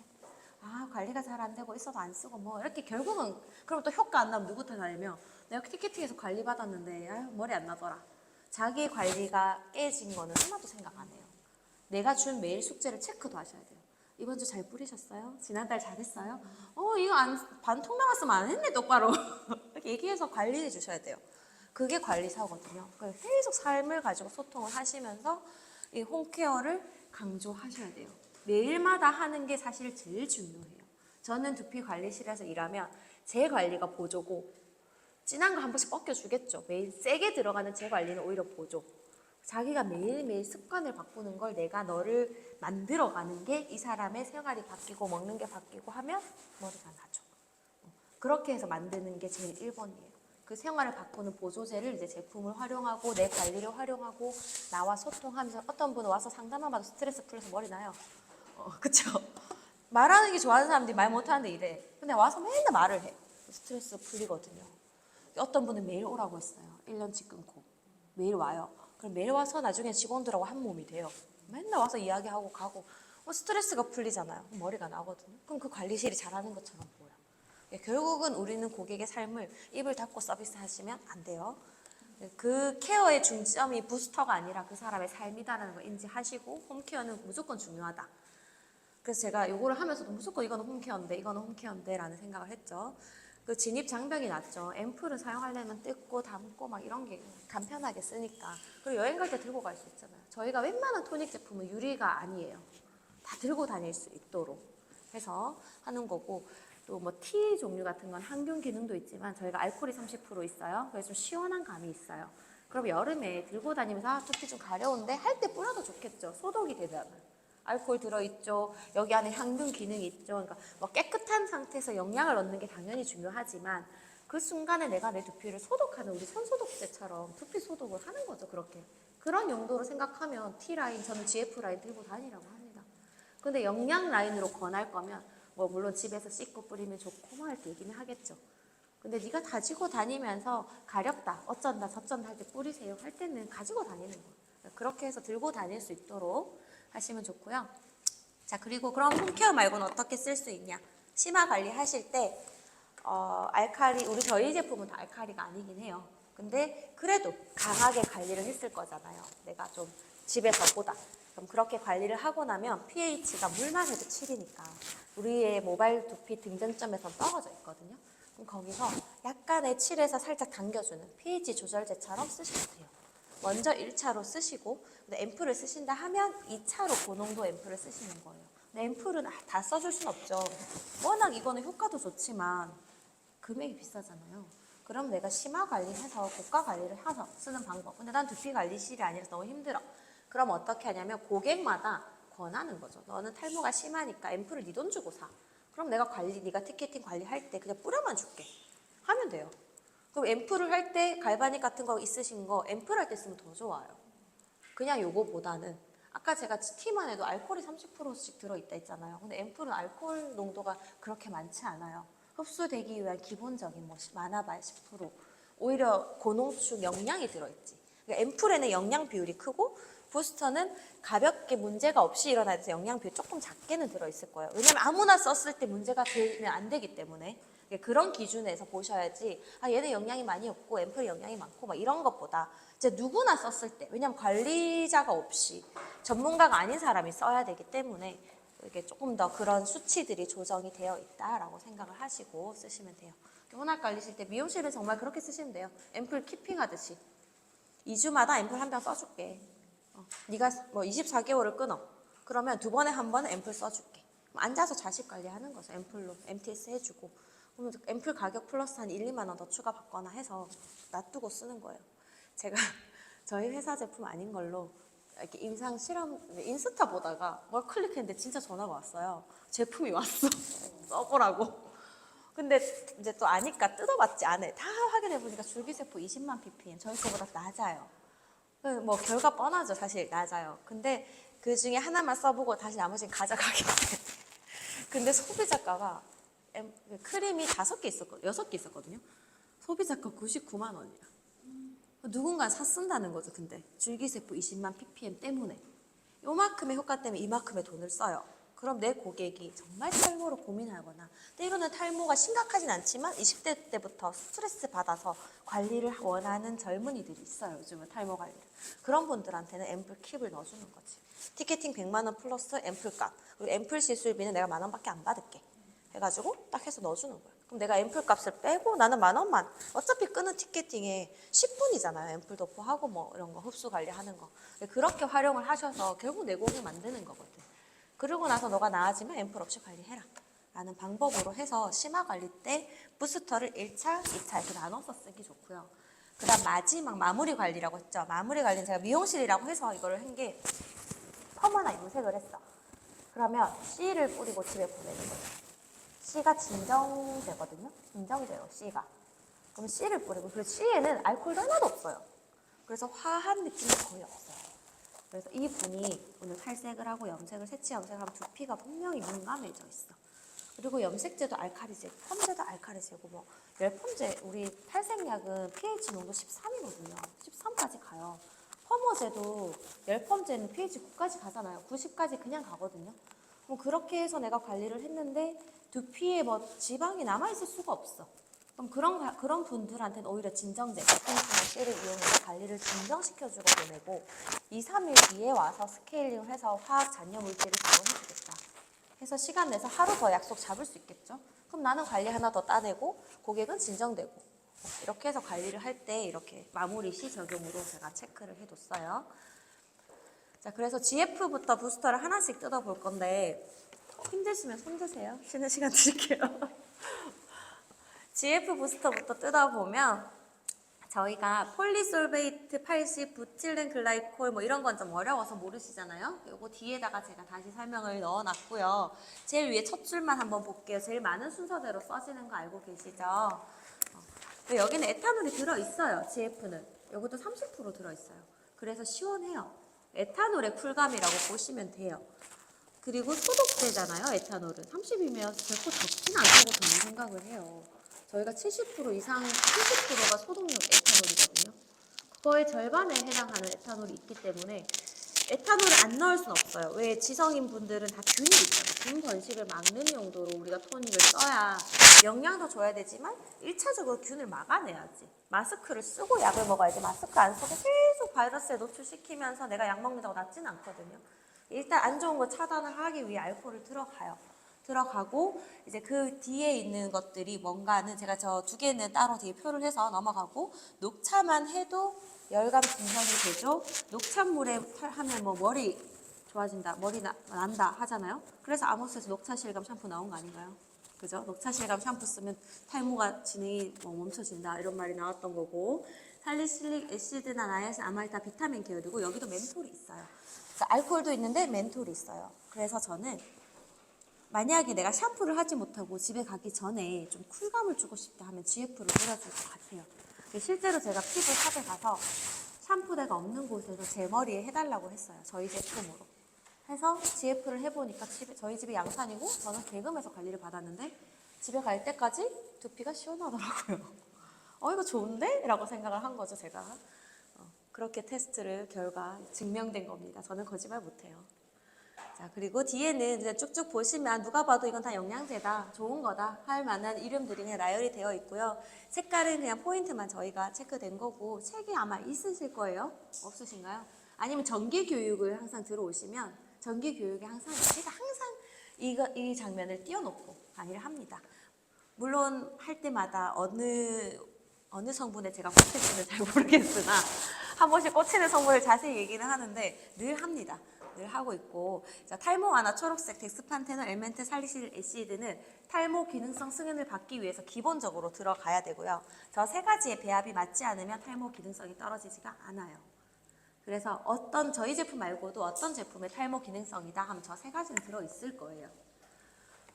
관리가 잘 안 되고 있어도 안 쓰고 뭐 이렇게 결국은 그럼 또 효과 안 나면 누구 탓하냐면 내가 티켓팅에서 관리 받았는데 머리 안 나더라. 자기 관리가 깨진 거는 하나도 생각 안 해요. 내가 준 매일 숙제를 체크도 하셔야 돼요. 이번 주 잘 뿌리셨어요? 지난달 잘했어요? 이거 반통 나왔으면 안 했네 똑바로. 이렇게 얘기해서 관리해 주셔야 돼요. 그게 관리사거든요. 계속 삶을 가지고 소통을 하시면서 이 홈케어를 강조하셔야 돼요. 매일마다 하는 게 사실 제일 중요해요. 저는 두피 관리실에서 일하면 제 관리가 보조고 진한 거 한 번씩 벗겨주겠죠. 매일 세게 들어가는 제 관리는 오히려 보조. 자기가 매일매일 습관을 바꾸는 걸 내가 너를 만들어가는 게 이 사람의 생활이 바뀌고 먹는 게 바뀌고 하면 머리가 나죠. 그렇게 해서 만드는 게 제일 1번이에요. 그 생활을 바꾸는 보조제를 이제 제품을 활용하고 내 관리를 활용하고 나와 소통하면서 어떤 분은 와서 상담만 받아도 스트레스 풀려서 머리 나요. 그쵸? 말하는 게 좋아하는 사람들이 말 못하는데 이래. 근데 와서 맨날 말을 해. 스트레스 풀리거든요. 어떤 분은 매일 오라고 했어요. 1년치 끊고. 매일 와요. 그럼 매일 와서 나중에 직원들하고 한 몸이 돼요. 맨날 와서 이야기하고 가고 스트레스가 풀리잖아요. 머리가 나거든요. 그럼 그 관리실이 잘하는 것처럼 보여요. 결국은 우리는 고객의 삶을 입을 닫고 서비스하시면 안 돼요. 그 케어의 중점이 부스터가 아니라 그 사람의 삶이다라는 걸 인지하시고 홈케어는 무조건 중요하다. 그래서 제가 요거를 하면서도 무조건 이거는 홈케어인데 이거는 홈케어인데 라는 생각을 했죠. 그 진입 장벽이 낮죠. 앰플을 사용하려면 뜯고 담고 막 이런 게 간편하게 쓰니까. 그리고 여행 갈 때 들고 갈 수 있잖아요. 저희가 웬만한 토닉 제품은 유리가 아니에요. 다 들고 다닐 수 있도록 해서 하는 거고, 또 뭐 티 종류 같은 건 항균 기능도 있지만 저희가 알코올이 30% 있어요. 그래서 좀 시원한 감이 있어요. 그럼 여름에 들고 다니면서 두피 좀 가려운데 할 때 뿌려도 좋겠죠. 소독이 되잖아요. 알코올 들어있죠. 여기 안에 향균 기능이 있죠. 그러니까 뭐 깨끗한 상태에서 영양을 얻는 게 당연히 중요하지만 그 순간에 내가 내 두피를 소독하는 우리 손소독제처럼 두피 소독을 하는 거죠. 그렇게. 그런 용도로 생각하면 T라인, 저는 GF라인 들고 다니라고 합니다. 근데 영양 라인으로 권할 거면 뭐 물론 집에서 씻고 뿌리면 좋고 뭐 이렇게 얘기는 하겠죠. 근데 네가 가지고 다니면서 가렵다, 어쩐다, 저쩐다 할 때 뿌리세요. 할 때는 가지고 다니는 거예요. 그렇게 해서 들고 다닐 수 있도록 하시면 좋고요. 자, 그리고 그럼 홈케어 말고는 어떻게 쓸 수 있냐? 심화 관리 하실 때 알칼리, 저희 제품은 다 알칼리가 아니긴 해요. 근데 그래도 강하게 관리를 했을 거잖아요. 내가 좀 집에서보다. 그럼 그렇게 관리를 하고 나면 pH가 물만 해도 7이니까 우리의 모발 두피 등전점에서 떨어져 있거든요. 그럼 거기서 약간의 7에서 살짝 당겨주는 pH 조절제처럼 쓰시면 돼요. 먼저 1차로 쓰시고 앰플을 쓰신다 하면 2차로 고농도 앰플을 쓰시는 거예요. 근데 앰플은 다 써줄 순 없죠. 워낙 이거는 효과도 좋지만 금액이 비싸잖아요. 그럼 내가 심화 관리해서 고가 관리를 해서 쓰는 방법. 근데 난 두피 관리실이 아니라서 너무 힘들어. 그럼 어떻게 하냐면 고객마다 권하는 거죠. 너는 탈모가 심하니까 앰플을 네 돈 주고 사. 그럼 내가 네가 티켓팅 관리할 때 그냥 뿌려만 줄게. 하면 돼요. 그럼 앰플을 할 때 갈바닉 같은 거 있으신 거 앰플 할 때 쓰면 더 좋아요. 그냥 요거보다는 아까 제가 티만 해도 알코올이 30%씩 들어있다 했잖아요. 근데 앰플은 알코올 농도가 그렇게 많지 않아요. 흡수되기 위한 기본적인 뭐 많아봐야 10%. 오히려 고농축 영양이 들어있지. 그러니까 앰플에는 영양 비율이 크고 부스터는 가볍게 문제가 없이 일어나야 돼서 영양 비율이 조금 작게는 들어있을 거예요. 왜냐면 아무나 썼을 때 문제가 되면 안 되기 때문에. 그런 기준에서 보셔야지 얘는 영양이 많이 없고 앰플이 영양이 많고 막 이런 것보다 이제 누구나 썼을 때, 왜냐면 관리자가 없이 전문가가 아닌 사람이 써야 되기 때문에 이게 조금 더 그런 수치들이 조정이 되어 있다라고 생각을 하시고 쓰시면 돼요. 혼합 관리실 때 미용실은 정말 그렇게 쓰시면 돼요. 앰플 키핑하듯이 2주마다 앰플 한 병 써줄게. 네가 뭐 24개월을 끊어. 그러면 2번에 한 번은 앰플 써줄게. 앉아서 자식 관리하는 거죠. 앰플로 MTS 해주고. 그러면 앰플 가격 플러스 한 1, 2만 원 더 추가 받거나 해서 놔두고 쓰는 거예요. 제가 저희 회사 제품 아닌 걸로 이렇게 임상 실험 인스타 보다가 뭘 클릭했는데 진짜 전화가 왔어요. 제품이 왔어. 써보라고. 근데 이제 또 아니까 뜯어봤지 안에 다 확인해보니까 줄기세포 20만 ppm 저희 거보다 낮아요. 뭐 결과 뻔하죠. 사실 낮아요. 근데 그 중에 하나만 써보고 다시 나머지는 가져가게 돼. 근데 소비자가가 크림이 5개 있었거든요. 6개 있었거든요. 소비자가 99만 원이야. 누군가 샀쓴다는 거죠. 근데 줄기세포 20만 ppm 때문에 요만큼의 효과 때문에 이만큼의 돈을 써요. 그럼 내 고객이 정말 탈모로 고민하거나 때로는 탈모가 심각하진 않지만 20대 때부터 스트레스 받아서 관리를 원하는 젊은이들이 있어요. 요즘은 탈모 관리를. 그런 분들한테는 앰플 킵을 넣어주는 거지. 티켓팅 100만 원 플러스 앰플값. 그리고 앰플 시술비는 내가 10,000원밖에 안 받을게. 해가지고 딱 해서 넣어주는 거예요. 그럼 내가 앰플 값을 빼고 나는 10,000원만. 어차피 끄는 티켓팅에 10분이잖아요. 앰플 도포하고 뭐 이런 거 흡수 관리하는 거. 그렇게 활용을 하셔서 결국 내공을 만드는 거거든. 그러고 나서 너가 나아지면 앰플 없이 관리해라. 라는 방법으로 해서 심화 관리 때 부스터를 1차, 2차 이렇게 나눠서 쓰기 좋고요. 그 다음 마지막 마무리 관리라고 했죠. 마무리 관리는 제가 미용실이라고 해서 이거를 한 게 펌하나 염색을 했어. 그러면 C를 뿌리고 집에 보내는 거예요. C가 진정제거든요. 진정제요, C가. 그럼 C를 뿌리고, 그리고 C에는 알코올도 하나도 없어요. 그래서 화한 느낌이 거의 없어요. 그래서 이 분이 오늘 탈색을 하고 염색을, 세치 염색하면 두피가 분명히 민감해져 있어. 그리고 염색제도 알칼리제, 펌제도 알칼리제고, 뭐 열펌제, 우리 탈색약은 pH 농도 13이거든요. 13까지 가요. 펌어제도 열펌제는 pH 9까지 가잖아요. 90까지 그냥 가거든요. 그럼 그렇게 해서 내가 관리를 했는데 두피에 뭐 지방이 남아있을 수가 없어. 그럼 그런 분들한테는 오히려 진정제, 비타민C C를 이용해서 관리를 진정시켜주고 보내고 2, 3일 뒤에 와서 스케일링을 해서 화학 잔여 물질을 제거해주겠다. 해서 시간 내서 하루 더 약속 잡을 수 있겠죠. 그럼 나는 관리 하나 더 따내고 고객은 진정되고 이렇게 해서 관리를 할 때 이렇게 마무리 시 적용으로 제가 체크를 해뒀어요. 자, 그래서 GF부터 부스터를 하나씩 뜯어볼 건데 힘드시면 손 드세요. 쉬는 시간 드릴게요. GF 부스터부터 뜯어보면 저희가 폴리솔베이트 80, 부틸렌 글라이콜 뭐 이런 건 좀 어려워서 모르시잖아요. 요거 뒤에다가 제가 다시 설명을 넣어놨고요. 제일 위에 첫 줄만 한번 볼게요. 제일 많은 순서대로 써지는 거 알고 계시죠? 여기는 에탄올이 들어있어요. GF는. 요것도 30% 들어있어요. 그래서 시원해요. 에탄올의 쿨감이라고 보시면 돼요. 그리고 소독제잖아요. 에탄올은 30이면 결코 적진 않다고 저는 생각을 해요. 저희가 70% 이상, 70%가 소독용 에탄올이거든요. 그거의 절반에 해당하는 에탄올이 있기 때문에 에탄올을 안 넣을 수는 없어요. 왜 지성인 분들은 다 균이 있잖아요. 균 번식을 막는 용도로 우리가 토닉을 써야 영양도 줘야 되지만 1차적으로 균을 막아내야지. 마스크를 쓰고 약을 먹어야지. 마스크 안 쓰고 계속 바이러스에 노출시키면서 내가 약 먹는다고 낫지는 않거든요. 일단 안 좋은 거 차단을 하기 위해 알코올을 들어가고 이제 그 뒤에 있는 것들이 뭔가는 제가 저 두 개는 따로 뒤에 표를 해서 넘어가고 녹차만 해도 열감 증상이 되죠. 녹차물에 하면 뭐 머리 좋아진다, 머리 난다 하잖아요. 그래서 아모스에서 녹차 실감 샴푸 나온 거 아닌가요? 그죠? 녹차 실감 샴푸 쓰면 탈모가 진행이 멈춰진다 이런 말이 나왔던 거고 살리실릭 애시드나 나이아신 아마이다 비타민 계열이고 여기도 멘톨이 있어요. 그래서 알코올도 있는데 멘톨이 있어요. 그래서 저는 만약에 내가 샴푸를 하지 못하고 집에 가기 전에 좀 쿨감을 주고 싶다 하면 GF를 뿌려줄 것 같아요. 실제로 제가 피부샵에 가서 샴푸대가 없는 곳에서 제 머리에 해달라고 했어요. 저희 제품으로. 해서 GF를 해보니까 저희 집이 양산이고 저는 개금에서 관리를 받았는데 집에 갈 때까지 두피가 시원하더라고요. 이거 좋은데? 라고 생각을 한 거죠, 제가. 그렇게 테스트를 결과 증명된 겁니다. 저는 거짓말 못해요. 자, 그리고 뒤에는 이제 쭉쭉 보시면 누가 봐도 이건 다 영양제다, 좋은 거다 할 만한 이름들이 그냥 나열이 되어 있고요. 색깔은 그냥 포인트만 저희가 체크된 거고 책이 아마 있으실 거예요. 없으신가요? 아니면 정기 교육을 항상 들어오시면 정기 교육에 항상 제가 항상 이 장면을 띄워놓고 강의를 합니다. 물론 할 때마다 어느 성분에 제가 꽂힐지는 잘 모르겠으나 한 번씩 꽂히는 성분을 자세히 얘기는 하는데 늘 합니다. 늘 하고 있고 자, 탈모 완화 초록색 덱스판테놀 엘멘트 살리실 애시드는 탈모 기능성 승인을 받기 위해서 기본적으로 들어가야 되고요. 저 세 가지의 배합이 맞지 않으면 탈모 기능성이 떨어지지가 않아요. 그래서 저희 제품 말고도 어떤 제품에 탈모 기능성이다 하면 저 세 가지는 들어있을 거예요.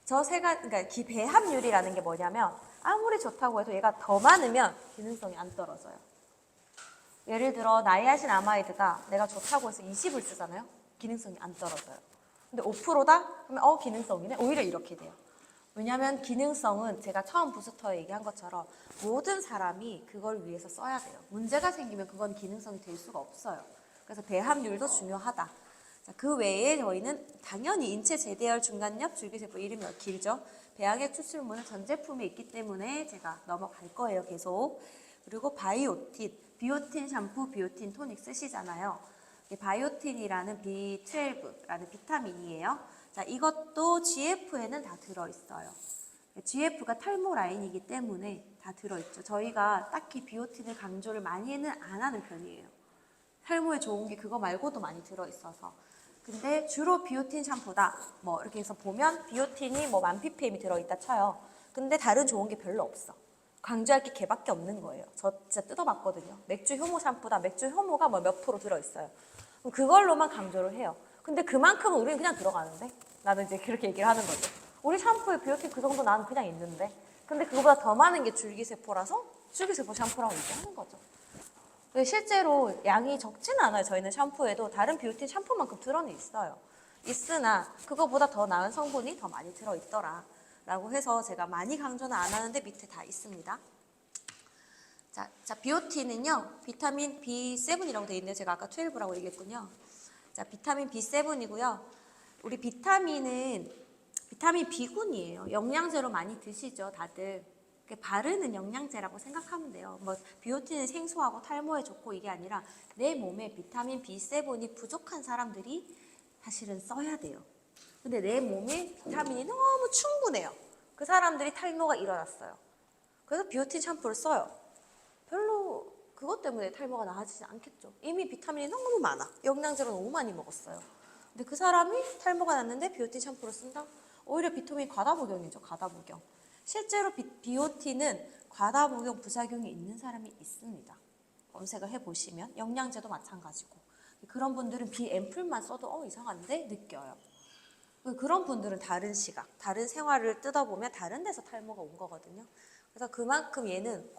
그러니까 배합률이라는 게 뭐냐면 아무리 좋다고 해도 얘가 더 많으면 기능성이 안 떨어져요. 예를 들어 나이아신 아마이드가 내가 좋다고 해서 20을 쓰잖아요. 기능성이 안 떨어져요. 근데 5%다? 그러면 기능성이네? 오히려 이렇게 돼요. 왜냐하면 기능성은 제가 처음 부스터에 얘기한 것처럼 모든 사람이 그걸 위해서 써야 돼요. 문제가 생기면 그건 기능성이 될 수가 없어요. 그래서 배합률도 중요하다. 자, 그 외에 저희는 당연히 인체 제대열 중간엽 줄기세포 이름이 길죠. 배양액 추출물은 전 제품에 있기 때문에 제가 넘어갈 거예요. 계속. 그리고 바이오틴, 비오틴 샴푸, 비오틴 토닉 쓰시잖아요. 이게 바이오틴이라는 B12라는 비타민이에요. 자, 이것도 GF에는 다 들어있어요. GF가 탈모 라인이기 때문에 다 들어있죠. 저희가 딱히 비오틴을 강조를 많이는 안 하는 편이에요. 탈모에 좋은 게 그거 말고도 많이 들어있어서. 근데 주로 비오틴 샴푸다. 뭐 이렇게 해서 보면 비오틴이 뭐 1000ppm이 들어있다 쳐요. 근데 다른 좋은 게 별로 없어. 강조할 게 걔밖에 없는 거예요. 저 진짜 뜯어봤거든요. 맥주 효모 샴푸다. 맥주 효모가 뭐 몇 프로 들어있어요. 그럼 그걸로만 강조를 해요. 근데 그만큼은 우리는 그냥 들어가는데? 나는 이제 그렇게 얘기를 하는 거죠. 우리 샴푸에 비오틴 그 정도 나는 그냥 있는데. 근데 그거보다 더 많은 게 줄기세포라서 줄기세포 샴푸라고 얘기하는 거죠. 실제로 양이 적지는 않아요. 저희는 샴푸에도 다른 비오틴 샴푸만큼 들어는 있어요. 있으나 그거보다 더 나은 성분이 더 많이 들어있더라 라고 해서 제가 많이 강조는 안 하는데 밑에 다 있습니다. 자, 비오틴은요 비타민 B7이라고 되어 있는데 제가 아까 12라고 얘기했군요. 자, 비타민 B7이고요. 우리 비타민 B군이에요. 영양제로 많이 드시죠, 다들. 바르는 영양제라고 생각하면 돼요. 뭐 비오틴은 생소하고 탈모에 좋고 이게 아니라 내 몸에 비타민 B7이 부족한 사람들이 사실은 써야 돼요. 근데 내 몸에 비타민이 너무 충분해요. 그 사람들이 탈모가 일어났어요. 그래서 비오틴 샴푸를 써요. 별로 그것 때문에 탈모가 나아지지 않겠죠. 이미 비타민이 너무 많아. 영양제로 너무 많이 먹었어요. 근데 그 사람이 탈모가 났는데 비오틴 샴푸를 쓴다? 오히려 비타민 과다복용이죠. 과다복용. 실제로 비오틴은 과다복용 부작용이 있는 사람이 있습니다. 검색을 해보시면 영양제도 마찬가지고 그런 분들은 비앰플만 써도 이상한데 느껴요. 그런 분들은 다른 시각, 다른 생활을 뜯어보면 다른 데서 탈모가 온 거거든요. 그래서 그만큼 얘는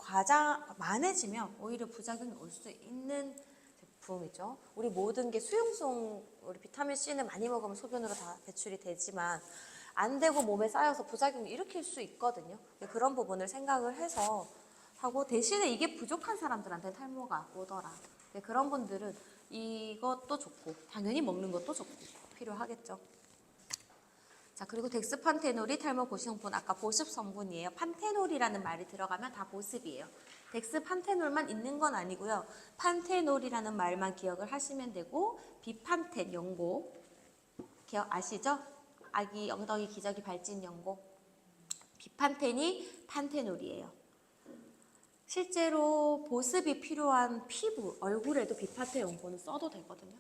만해지면 오히려 부작용이 올 수 있는 제품이죠. 우리 모든 게 수용성, 우리 비타민C는 많이 먹으면 소변으로 다 배출이 되지만 안 되고 몸에 쌓여서 부작용을 일으킬 수 있거든요. 그런 부분을 생각을 해서 하고 대신에 이게 부족한 사람들한테 탈모가 오더라. 그런 분들은 이것도 좋고 당연히 먹는 것도 좋고 필요하겠죠. 자, 그리고 덱스판테놀이 탈모 보습성분, 아까 보습 성분이에요. 판테놀이라는 말이 들어가면 다 보습이에요. 덱스판테놀만 있는 건 아니고요. 판테놀이라는 말만 기억을 하시면 되고 비판텐 연고 기억 아시죠? 아기 엉덩이 기저귀 발진 연고. 비판텐이 판테놀이에요. 실제로 보습이 필요한 피부, 얼굴에도 비판텐 연고는 써도 되거든요.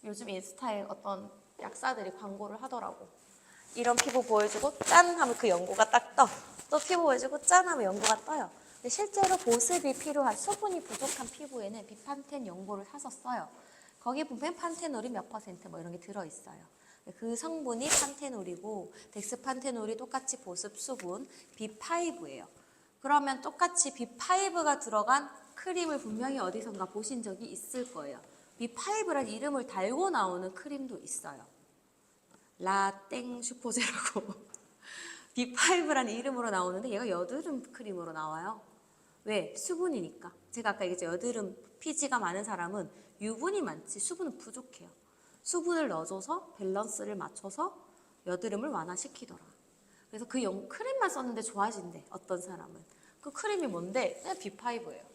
요즘 인스타에 어떤 약사들이 광고를 하더라고. 이런 피부 보여주고 짠 하면 그 연고가 딱 떠. 또 피부 보여주고 짠 하면 연고가 떠요. 근데 실제로 보습이 필요한 수분이 부족한 피부에는 비판텐 연고를 사서 써요. 거기 보면 판테놀이 몇 퍼센트 뭐 이런 게 들어있어요. 그 성분이 판테놀이고 덱스판테놀이 똑같이 보습 수분 B5예요. 그러면 똑같이 B5가 들어간 크림을 분명히 어디선가 보신 적이 있을 거예요. B5라는 이름을 달고 나오는 크림도 있어요. 라땡 슈퍼제라고 B5라는 이름으로 나오는데 얘가 여드름 크림으로 나와요. 왜? 수분이니까. 제가 아까 얘기했죠. 여드름 피지가 많은 사람은 유분이 많지 수분은 부족해요. 수분을 넣어줘서 밸런스를 맞춰서 여드름을 완화시키더라. 그래서 그 크림만 썼는데 좋아진대. 어떤 사람은. 그 크림이 뭔데? 그냥 B5예요.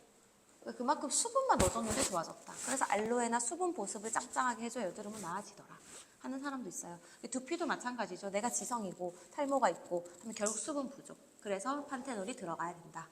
그만큼 수분만 넣어줬는데 좋아졌다. 그래서 알로에나 수분 보습을 짱짱하게 해줘야 여드름은 나아지더라 하는 사람도 있어요. 두피도 마찬가지죠. 내가 지성이고 탈모가 있고 하면 결국 수분 부족. 그래서 판테놀이 들어가야 된다.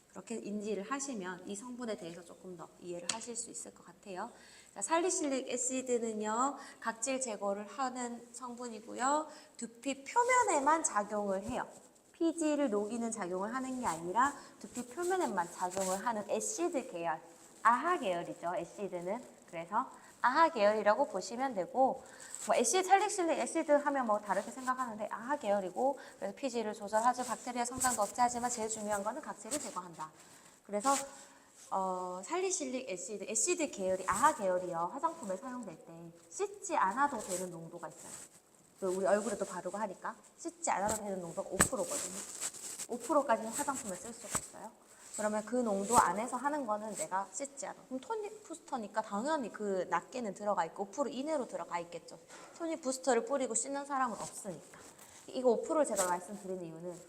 그렇게 인지를 하시면 이 성분에 대해서 조금 더 이해를 하실 수 있을 것 같아요. 자, 살리실릭 애시드는요, 각질 제거를 하는 성분이고요. 두피 표면에만 작용을 해요. 피지를 녹이는 작용을 하는 게 아니라 두피 표면에만 작용을 하는 애시드 계열, 아하 계열이죠. 애시드는. 그래서 아하 계열이라고 보시면 되고, 뭐 애시드, 살릭실릭 애시드 하면 뭐 다르게 생각하는데 아하 계열이고, 그래서 피지를 조절하죠. 박테리아 성장도 억제하지만 제일 중요한 거는 각질을 제거한다. 그래서 살리실릭 애시드 계열이 아하 계열이요. 화장품에 사용될 때 씻지 않아도 되는 농도가 있어요. 우리 얼굴에도 바르고 하니까 씻지 않아도 되는 농도가 5%거든요. 5%까지는 화장품에 쓸 수가 있어요. 그러면 그 농도 안에서 하는 거는 내가 씻지 않아. 그럼 토닉 부스터니까 당연히 그 낱개는 들어가 있고 5% 이내로 들어가 있겠죠. 토닉 부스터를 뿌리고 씻는 사람은 없으니까. 이거 5%를 제가 말씀드리는 이유는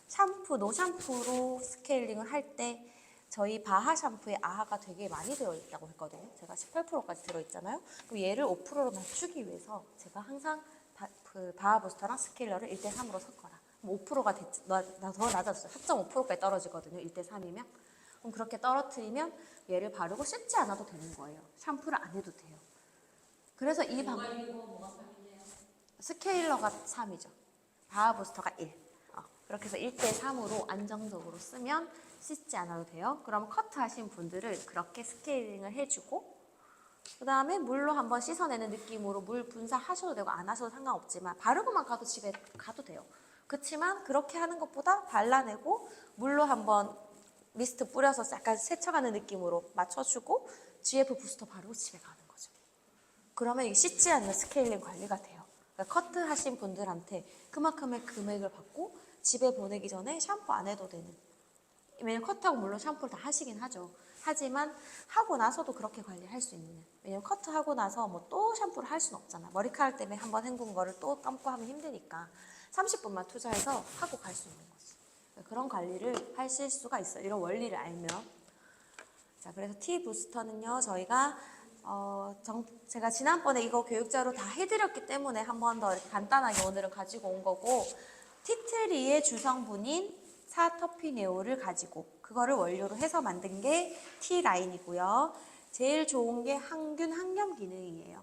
샴푸, 노샴푸로 스케일링을 할 때 저희 바하 샴푸에 아하가 되게 많이 들어있다고 했거든요. 제가 18%까지 들어있잖아요. 그럼 얘를 5%로 낮추기 위해서 제가 항상 그 바하 부스터랑 스케일러를 1대3으로 섞어라. 5%가 더 낮아졌어요. 4.5%까지 떨어지거든요. 1대3이면. 그럼 그렇게 떨어뜨리면 얘를 바르고 씻지 않아도 되는 거예요. 샴푸를 안 해도 돼요. 그래서 이 방법 스케일러가 3이죠. 바하 부스터가 1. 그렇게 해서 1대3으로 안정적으로 쓰면 씻지 않아도 돼요. 그럼 커트 하신 분들은 그렇게 스케일링을 해주고 그 다음에 물로 한번 씻어내는 느낌으로 물 분사하셔도 되고 안 하셔도 상관없지만 바르고만 가도 집에 가도 돼요. 그렇지만 그렇게 하는 것보다 발라내고 물로 한번 미스트 뿌려서 약간 세척하는 느낌으로 맞춰주고 GF 부스터 바르고 집에 가는 거죠. 그러면 이게 씻지 않는 스케일링 관리가 돼요. 그러니까 커트 하신 분들한테 그만큼의 금액을 받고 집에 보내기 전에 샴푸 안 해도 되는. 왜냐면 커트하고 물론 샴푸를 다 하시긴 하죠. 하지만 하고 나서도 그렇게 관리할 수 있는. 왜냐면 커트하고 나서 뭐 또 샴푸를 할 수는 없잖아. 머리카락 때문에 한번 헹군 거를 또 감고 하면 힘드니까 30분만 투자해서 하고 갈 수 있는 거지. 그런 관리를 하실 수가 있어요. 이런 원리를 알면. 자, 그래서 티 부스터는요, 저희가 제가 지난번에 이거 교육자로 다 해드렸기 때문에 한 번 더 간단하게 오늘은 가지고 온 거고, 티트리의 주성분인 사터피네올을 가지고 그거를 원료로 해서 만든 게 T라인이고요. 제일 좋은 게 항균 항염 기능이에요.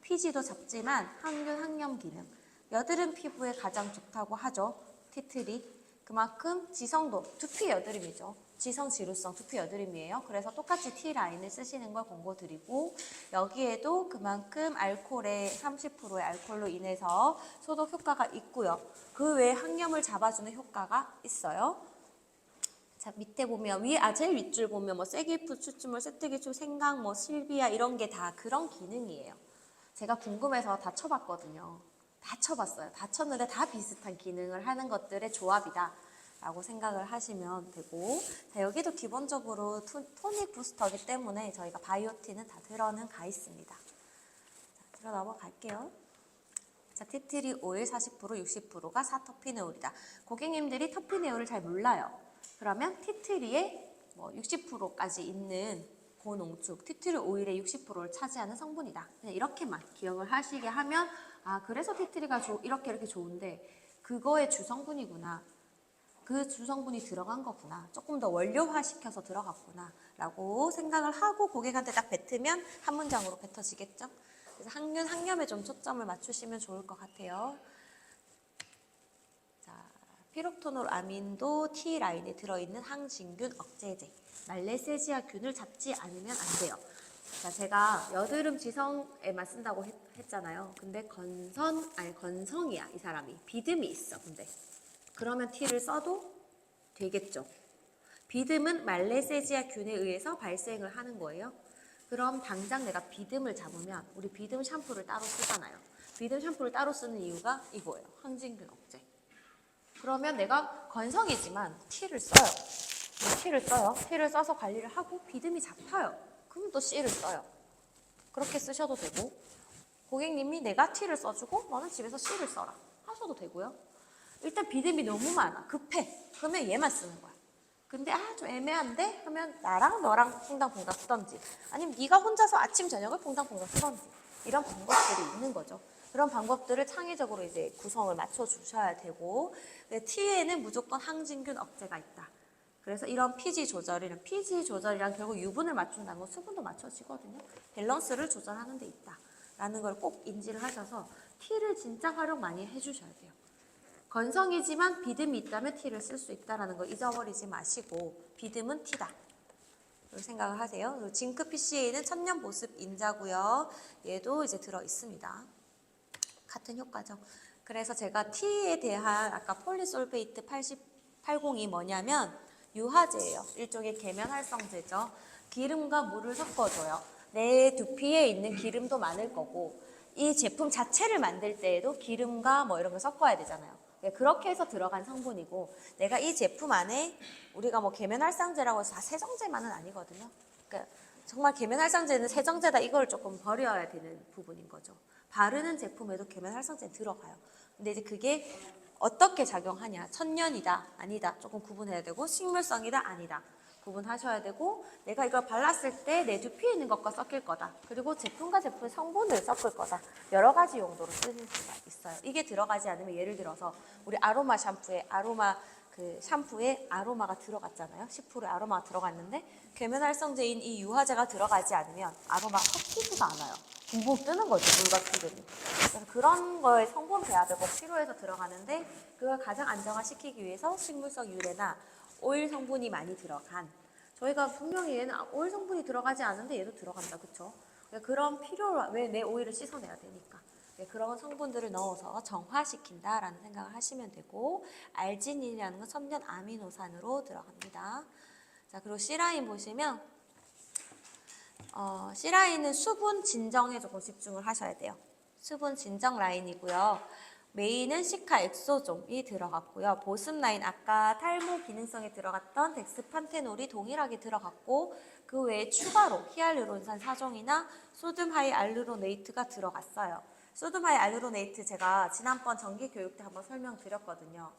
피지도 작지만 항균 항염 기능. 여드름 피부에 가장 좋다고 하죠. 티트리. 그만큼 지성도, 두피 여드름이죠. 지성 지루성 두피 여드름이에요. 그래서 똑같이 T라인을 쓰시는 걸 권고드리고 여기에도 그만큼 알코올의 30%의 알코올로 인해서 소독 효과가 있고요. 그 외에 항염을 잡아주는 효과가 있어요. 자, 밑에 보면 제일 윗줄 보면 뭐 쐐기풀, 추출물, 쇠뜨기초, 생강, 뭐 실비아 이런 게 다 그런 기능이에요. 제가 궁금해서 다 쳐봤거든요. 다 쳐봤어요. 다 쳤는데 다 비슷한 기능을 하는 것들의 조합이다 라고 생각을 하시면 되고, 자, 여기도 기본적으로 토닉 부스터이기 때문에 저희가 바이오틴은 다 들어는 가 있습니다. 자, 들어 넘어갈게요. 자, 티트리 오일 40%, 60%가 사터피네올이다. 고객님들이 터피네올을 잘 몰라요. 그러면 티트리에 뭐 60%까지 있는 고농축, 티트리 오일의 60%를 차지하는 성분이다. 그냥 이렇게만 기억을 하시게 하면 그래서 티트리가 이렇게 좋은데 그거의 주성분이구나. 그 주성분이 들어간 거구나. 조금 더 원료화 시켜서 들어갔구나. 라고 생각을 하고 고객한테 딱 뱉으면 한 문장으로 뱉어지겠죠? 그래서 항균, 항염에 좀 초점을 맞추시면 좋을 것 같아요. 자, 피록토놀 아민도 T라인에 들어있는 항진균 억제제. 말레세지아균을 잡지 않으면 안 돼요. 자, 제가 여드름 지성에만 쓴다고 했잖아요. 근데 건성이야, 이 사람이. 비듬이 있어, 근데. 그러면 T를 써도 되겠죠. 비듬은 말레세지아균에 의해서 발생을 하는 거예요. 그럼 당장 내가 비듬을 잡으면 우리 비듬 샴푸를 따로 쓰잖아요. 비듬 샴푸를 따로 쓰는 이유가 이거예요. 항진균 억제. 그러면 내가 건성이지만 T를 써요. T를 써요. T를 써서 관리를 하고 비듬이 잡혀요. 그럼 또 C를 써요. 그렇게 쓰셔도 되고 고객님이 내가 T를 써주고 너는 집에서 C를 써라 하셔도 되고요. 일단 비듬이 너무 많아. 급해. 그러면 얘만 쓰는 거야. 근데 좀 애매한데? 하면 나랑 너랑 퐁당퐁당 쓰던지 아니면 네가 혼자서 아침 저녁을 퐁당퐁당 쓰던지 이런 방법들이 있는 거죠. 그런 방법들을 창의적으로 이제 구성을 맞춰주셔야 되고 T에는 무조건 항진균 억제가 있다. 그래서 이런 피지 조절이랑 결국 유분을 맞춘다는 건 수분도 맞춰지거든요. 밸런스를 조절하는 데 있다. 라는 걸 꼭 인지를 하셔서 T를 진짜 활용 많이 해주셔야 돼요. 건성이지만 비듬이 있다면 T를 쓸 수 있다는 거 잊어버리지 마시고 비듬은 T다. 생각을 하세요. 징크 PCA는 천년 보습 인자고요. 얘도 이제 들어 있습니다. 같은 효과죠. 그래서 제가 T에 대한 아까 폴리솔베이트 80이 뭐냐면 유화제예요. 일종의 계면활성제죠. 기름과 물을 섞어줘요. 내 두피에 있는 기름도 많을 거고 이 제품 자체를 만들 때에도 기름과 뭐 이런 걸 섞어야 되잖아요. 그렇게 해서 들어간 성분이고 내가 이 제품 안에 우리가 뭐 계면활성제라고 해서 다 세정제만은 아니거든요. 그러니까 정말 계면활성제는 세정제다 이걸 조금 버려야 되는 부분인 거죠. 바르는 제품에도 계면활성제는 들어가요. 근데 이제 그게 어떻게 작용하냐, 천년이다, 아니다, 조금 구분해야 되고 식물성이다, 아니다. 구분하셔야 되고 내가 이걸 발랐을 때 내 두피에 있는 것과 섞일 거다. 그리고 제품과 제품의 성분을 섞을 거다. 여러 가지 용도로 쓰실 수가 있어요. 이게 들어가지 않으면 예를 들어서 우리 아로마 샴푸에 샴푸에 아로마가 들어갔잖아요. 10%의 아로마가 들어갔는데 계면활성제인 이 유화제가 들어가지 않으면 아로마가 섞이지가 않아요. 붕붕 뜨는 거죠, 물과 피들이. 그래서 그런 거에 성분 배합이 꼭 필요해서 들어가는데 그걸 가장 안정화시키기 위해서 식물성 유래나 오일 성분이 많이 들어간 저희가 분명히 얘는 오일 성분이 들어가지 않은데 얘도 들어간다, 그쵸? 그런 필요로 왜 내 오일을 씻어내야 되니까 그런 성분들을 넣어서 정화시킨다라는 생각을 하시면 되고 알지닌이라는 건 천연 아미노산으로 들어갑니다. 자, 그리고 C라인 보시면 C라인은 수분 진정에 조금 집중을 하셔야 돼요. 수분 진정 라인이고요. 메인은 시카 엑소좀이 들어갔고요. 보습 라인 아까 탈모 기능성에 들어갔던 덱스판테놀이 동일하게 들어갔고 그 외에 추가로 히알루론산 4종이나 소듐 하이알루로네이트가 들어갔어요. 소듐 하이알루로네이트 제가 지난번 정기 교육 때 한번 설명드렸거든요.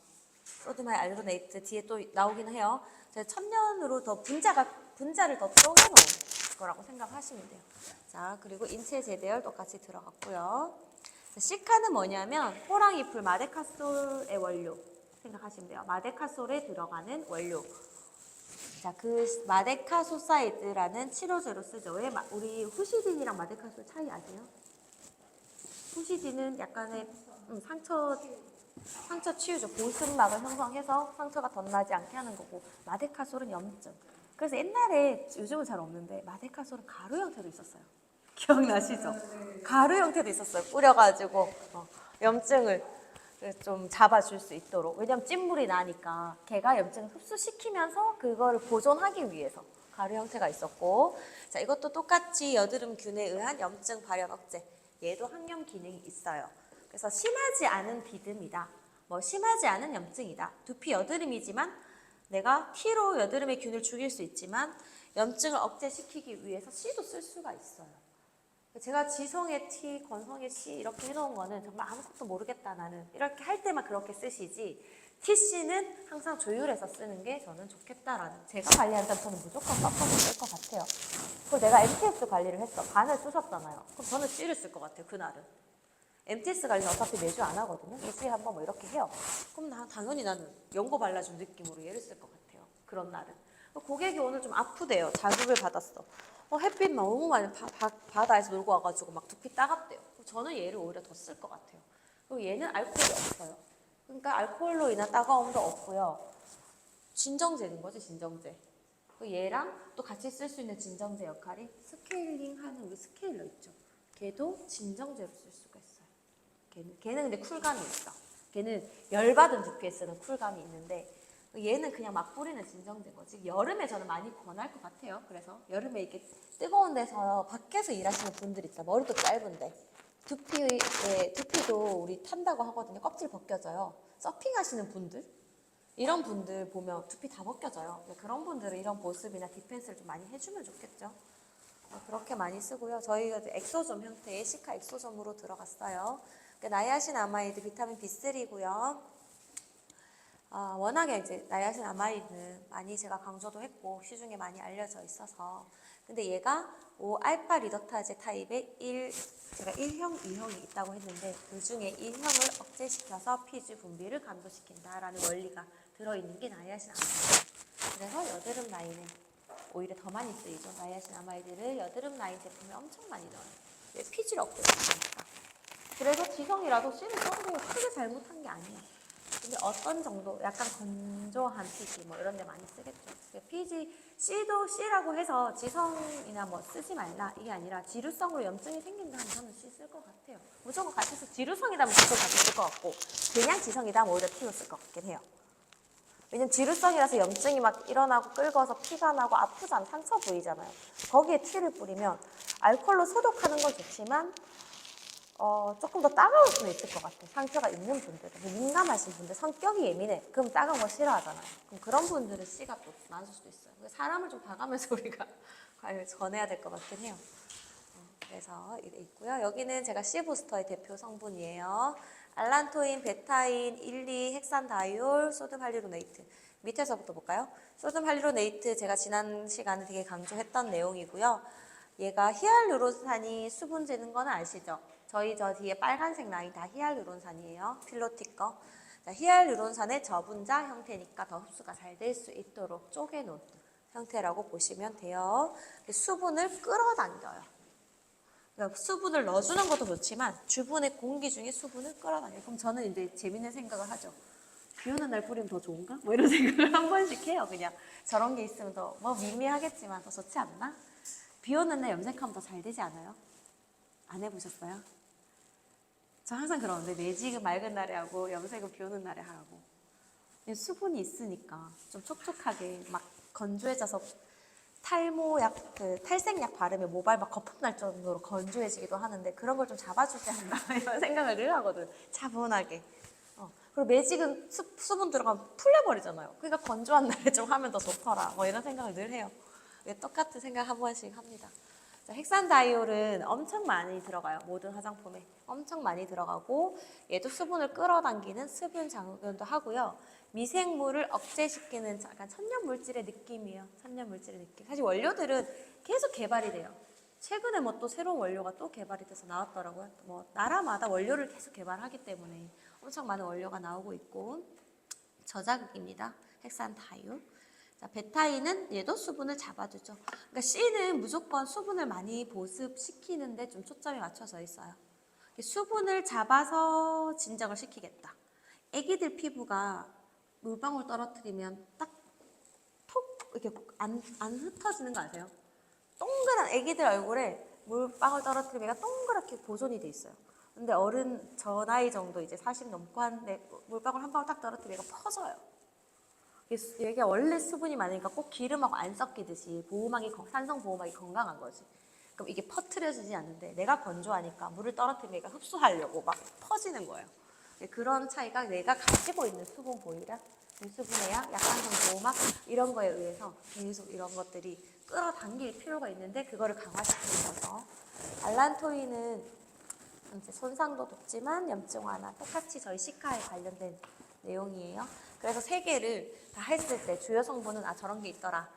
소듐 하이알루로네이트 뒤에 또 나오긴 해요. 제가 천년으로 더 분자를 더 쪼개놓은 거라고 생각하시면 돼요. 자, 그리고 인체 제대열 똑같이 들어갔고요. 시카는 뭐냐면 호랑이풀 마데카솔의 원료 생각하시면 돼요. 마데카솔에 들어가는 원료. 자, 그 마데카소사이드라는 치료제로 쓰죠. 왜 우리 후시딘이랑 마데카솔 차이 아세요? 후시딘은 약간의 상처 치유죠. 보습막을 형성해서 상처가 덧나지 않게 하는 거고 마데카솔은 염증. 그래서 옛날에 요즘은 잘 없는데 마데카솔은 가루 형태도 있었어요. 기억나시죠? 가루 형태도 있었어요. 뿌려가지고 염증을 좀 잡아줄 수 있도록. 왜냐면 찐물이 나니까 걔가 염증을 흡수시키면서 그거를 보존하기 위해서 가루 형태가 있었고, 자, 이것도 똑같이 여드름균에 의한 염증 발현 억제. 얘도 항염 기능이 있어요. 그래서 심하지 않은 비듬이다. 뭐 심하지 않은 염증이다. 두피 여드름이지만 내가 T로 여드름의 균을 죽일 수 있지만 염증을 억제시키기 위해서 C도 쓸 수가 있어요. 제가 지성의 T, 건성의 C 이렇게 해놓은 거는 정말 아무것도 모르겠다 나는 이렇게 할 때만 그렇게 쓰시지 TC는 항상 조율해서 쓰는 게 저는 좋겠다라는 제가 관리한 샴푸는 무조건 섞어서 쓸 것 같아요. 그리고 내가 MTS 관리를 했어. 간을 쓰셨잖아요. 그럼 저는 C를 쓸 것 같아요. 그날은. MTS 관리는 어차피 매주 안 하거든요. 일주일에 한 번 뭐 이렇게 해요. 그럼 당연히 나는 연고 발라준 느낌으로 얘를 쓸 것 같아요. 그런 날은. 고객이 오늘 좀 아프대요. 자극을 받았어. 햇빛 너무 많이 바다에서 놀고 와가지고 막 두피 따갑대요. 저는 얘를 오히려 더 쓸 것 같아요. 그리고 얘는 알코올이 없어요. 그러니까 알코올로 인한 따가움도 없고요. 진정제인 거지, 진정제. 얘랑 또 같이 쓸 수 있는 진정제 역할이 스케일링하는 우리 스케일러 있죠. 걔도 진정제로 쓸 수가 있어요. 걔는 근데 쿨감이 있어. 걔는 열받은 두피에 쓰는 쿨감이 있는데 얘는 그냥 막 뿌리는 진정제인 거지. 여름에 저는 많이 권할 것 같아요. 그래서 여름에 이렇게 뜨거운 데서 밖에서 일하시는 분들 있다. 머리도 짧은데 두피도 우리 탄다고 하거든요. 껍질 벗겨져요. 서핑하시는 분들 이런 분들 보면 두피 다 벗겨져요. 그런 분들은 이런 보습이나 디펜스를 좀 많이 해주면 좋겠죠. 그렇게 많이 쓰고요. 저희가 엑소점 형태의 시카 엑소점으로 들어갔어요. 나이아신아마이드 비타민 B3고요. 워낙에 이제 나이아신아마이드는 많이 제가 강조도 했고 시중에 많이 알려져 있어서 근데 얘가 5알파 리덕타제 타입의 제가 1형, 2형이 있다고 했는데 그 중에 1형을 억제시켜서 피지 분비를 감소시킨다라는 원리가 들어있는 게 나이아신아마이드. 그래서 여드름 라인에 오히려 더 많이 쓰이죠. 나이아신아마이드를 여드름 라인 제품에 엄청 많이 넣어요. 왜 피지를 억제시키니까. 그래서 지성이라도 C를 써도 크게 잘못한 게 아니에요. 근데 어떤 정도 약간 건조한 피지 뭐 이런 데 많이 쓰겠죠. 피지 C도 C라고 해서 지성이나 뭐 쓰지 말라 이게 아니라 지루성으로 염증이 생긴다면 저는 C 쓸 것 같아요. 무조건 같이 쓸 지루성이라면 C도 같이 쓸 것 같고 그냥 지성이라면 오히려 T로 쓸 것 같긴 해요. 왜냐면 지루성이라서 염증이 막 일어나고 끓어서 피가 나고 아프잖아. 상처 보이잖아요. 거기에 T를 뿌리면 알코올로 소독하는 건 좋지만 조금 더 따가울 수는 있을 것 같아요. 상처가 있는 분들은. 민감하신 분들, 성격이 예민해. 그럼 따가운 거 싫어하잖아요. 그럼 그런 분들은 C가 또 맞을 수도 있어요. 사람을 좀 봐가면서 우리가 관리를 전해야 될 것 같긴 해요. 그래서 이게 있고요. 여기는 제가 C 부스터의 대표 성분이에요. 알란토인, 베타인, 1,2 헥산다이올, 소듐 할리루네이트. 밑에서부터 볼까요? 소듐 할리루네이트 제가 지난 시간에 되게 강조했던 내용이고요. 얘가 히알루론산이 수분 재는 건 아시죠? 저 뒤에 빨간색 라인 다 히알루론산이에요. 필로티 거. 자, 히알루론산의 저분자 형태니까 더 흡수가 잘 될 수 있도록 쪼개놓은 형태라고 보시면 돼요. 수분을 끌어당겨요. 그러니까 수분을 넣어주는 것도 좋지만 주변의 공기 중에 수분을 끌어당겨요. 그럼 저는 이제 재밌는 생각을 하죠. 비 오는 날 뿌리면 더 좋은가? 뭐 이런 생각을 한 번씩 해요. 그냥 저런 게 있으면 더 뭐 미미하겠지만 더 좋지 않나? 비 오는 날 염색하면 더 잘 되지 않아요? 안 해보셨어요? 저 항상 그러는데 매직은 맑은 날에 하고 염색은 비 오는 날에 하라고. 수분이 있으니까 좀 촉촉하게 막 건조해져서 탈모약, 탈색약 바르면 모발 막 거품 날 정도로 건조해지기도 하는데 그런 걸 좀 잡아주지 않나 이런 생각을 늘 하거든. 차분하게. 그리고 매직은 수분 들어가면 풀려버리잖아요. 그러니까 건조한 날에 좀 하면 더 좋더라. 뭐 이런 생각을 늘 해요. 똑같은 생각 한 번씩 합니다. 자, 헥산다이올은 엄청 많이 들어가요. 모든 화장품에 엄청 많이 들어가고 얘도 수분을 끌어당기는 수분 장균도 하고요. 미생물을 억제시키는 약간 천연물질의 느낌이에요. 천연물질의 느낌. 사실 원료들은 계속 개발이 돼요. 최근에 뭐 또 새로운 원료가 또 개발이 돼서 나왔더라고요. 뭐 나라마다 원료를 계속 개발하기 때문에 엄청 많은 원료가 나오고 있고 저자극입니다. 헥산다이올. 자, 베타인은 얘도 수분을 잡아주죠. 그러니까 C는 무조건 수분을 많이 보습시키는데 좀 초점이 맞춰져 있어요. 수분을 잡아서 진정을 시키겠다. 애기들 피부가 물방울 떨어뜨리면 딱 톡 이렇게 안 흩어지는 거 아세요? 동그란 애기들 얼굴에 물방울 떨어뜨리면 얘가 동그랗게 보존이 돼 있어요. 근데 어른 저 나이 정도 이제 40 넘고 한데 물방울 한 방울 딱 떨어뜨리면 얘가 퍼져요. 이게 원래 수분이 많으니까 꼭 기름하고 안 섞이듯이 산성 보호막이 건강한 거지. 그럼 이게 퍼트려지지 않는데 내가 건조하니까 물을 떨어뜨리면 얘가 흡수하려고 막 퍼지는 거예요. 그런 차이가 내가 가지고 있는 수분 보유량, 수분의 양, 약산성 보호막 이런 거에 의해서 계속 이런 것들이 끌어당길 필요가 있는데 그거를 강화시키면서 알란토인은 이제 손상도 돕지만 염증 완화 똑같이 저희 시카에 관련된 내용이에요. 그래서 세 개를 다 했을 때 주요 성분은 저런 게 있더라.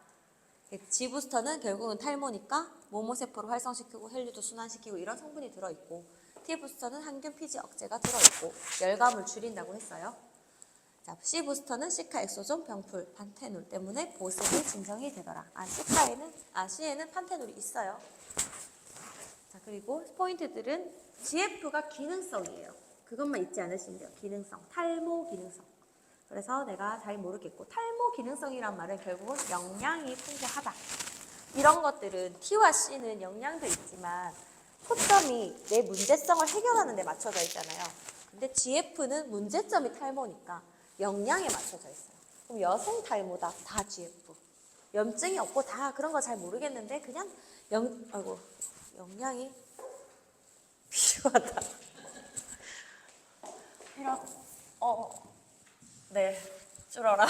G부스터는 결국은 탈모니까 모모세포를 활성시키고 혈류도 순환시키고 이런 성분이 들어있고 T부스터는 항균 피지 억제가 들어있고 열감을 줄인다고 했어요. 자, C부스터는 시카 엑소존 병풀 판테놀 때문에 보습이 진정이 되더라. C에는 판테놀이 있어요. 자, 그리고 포인트들은 GF가 기능성이에요. 그것만 잊지 않으시면 돼요. 기능성, 탈모 기능성. 그래서 내가 잘 모르겠고 탈모 기능성이란 말은 결국은 영양이 풍부하다. 이런 것들은 T와 C는 영양도 있지만 초점이 내 문제성을 해결하는 데 맞춰져 있잖아요. 근데 GF는 문제점이 탈모니까 영양에 맞춰져 있어요. 그럼 여성 탈모다 다 GF. 염증이 없고 다 그런 거 잘 모르겠는데 그냥 영양이 필요하다. 네, 줄어라.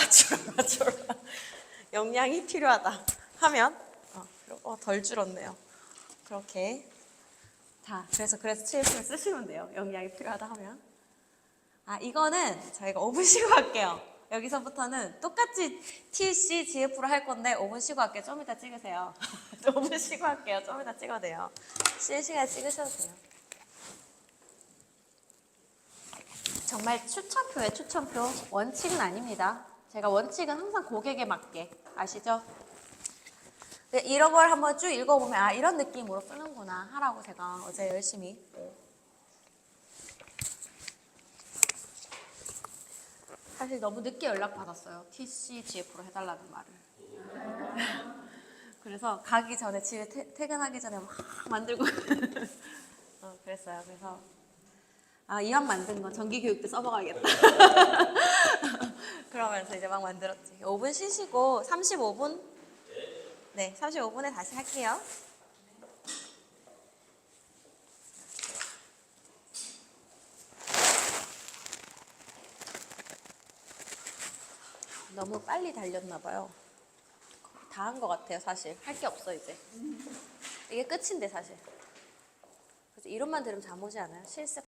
영양이 필요하다 하면 덜 줄었네요. 그렇게 그래서 CF를 쓰시면 돼요. 영양이 필요하다 하면. 이거는 저희가 5분 쉬고 할게요. 여기서부터는 똑같이 TC, GF로 할 건데 5분 쉬고 할게요. 좀 이따 찍으세요. 5분 쉬고 할게요. 좀 이따 찍어도 돼요. 쉬는 시간에 찍으셔도 돼요. 정말 추천표예요, 추천표. 원칙은 아닙니다. 제가 원칙은 항상 고객에 맞게. 아시죠? 네, 이런 걸 한번 쭉 읽어보면 이런 느낌으로 쓰는구나 하라고 제가 어제 열심히 사실 너무 늦게 연락받았어요. TC, GF로 해달라는 말을. 그래서 가기 전에 집에 퇴근하기 전에 막 만들고 그랬어요. 그래서 이왕 만든 거 정기교육 때 써먹어야겠다. 그러면서 이제 막 만들었지. 5분 쉬시고 35분? 네, 35분에 다시 할게요. 너무 빨리 달렸나 봐요. 다 한 것 같아요, 사실. 할 게 없어, 이제. 이게 끝인데, 사실. 그래서 이론만 들으면 잠 오지 않아요? 실습.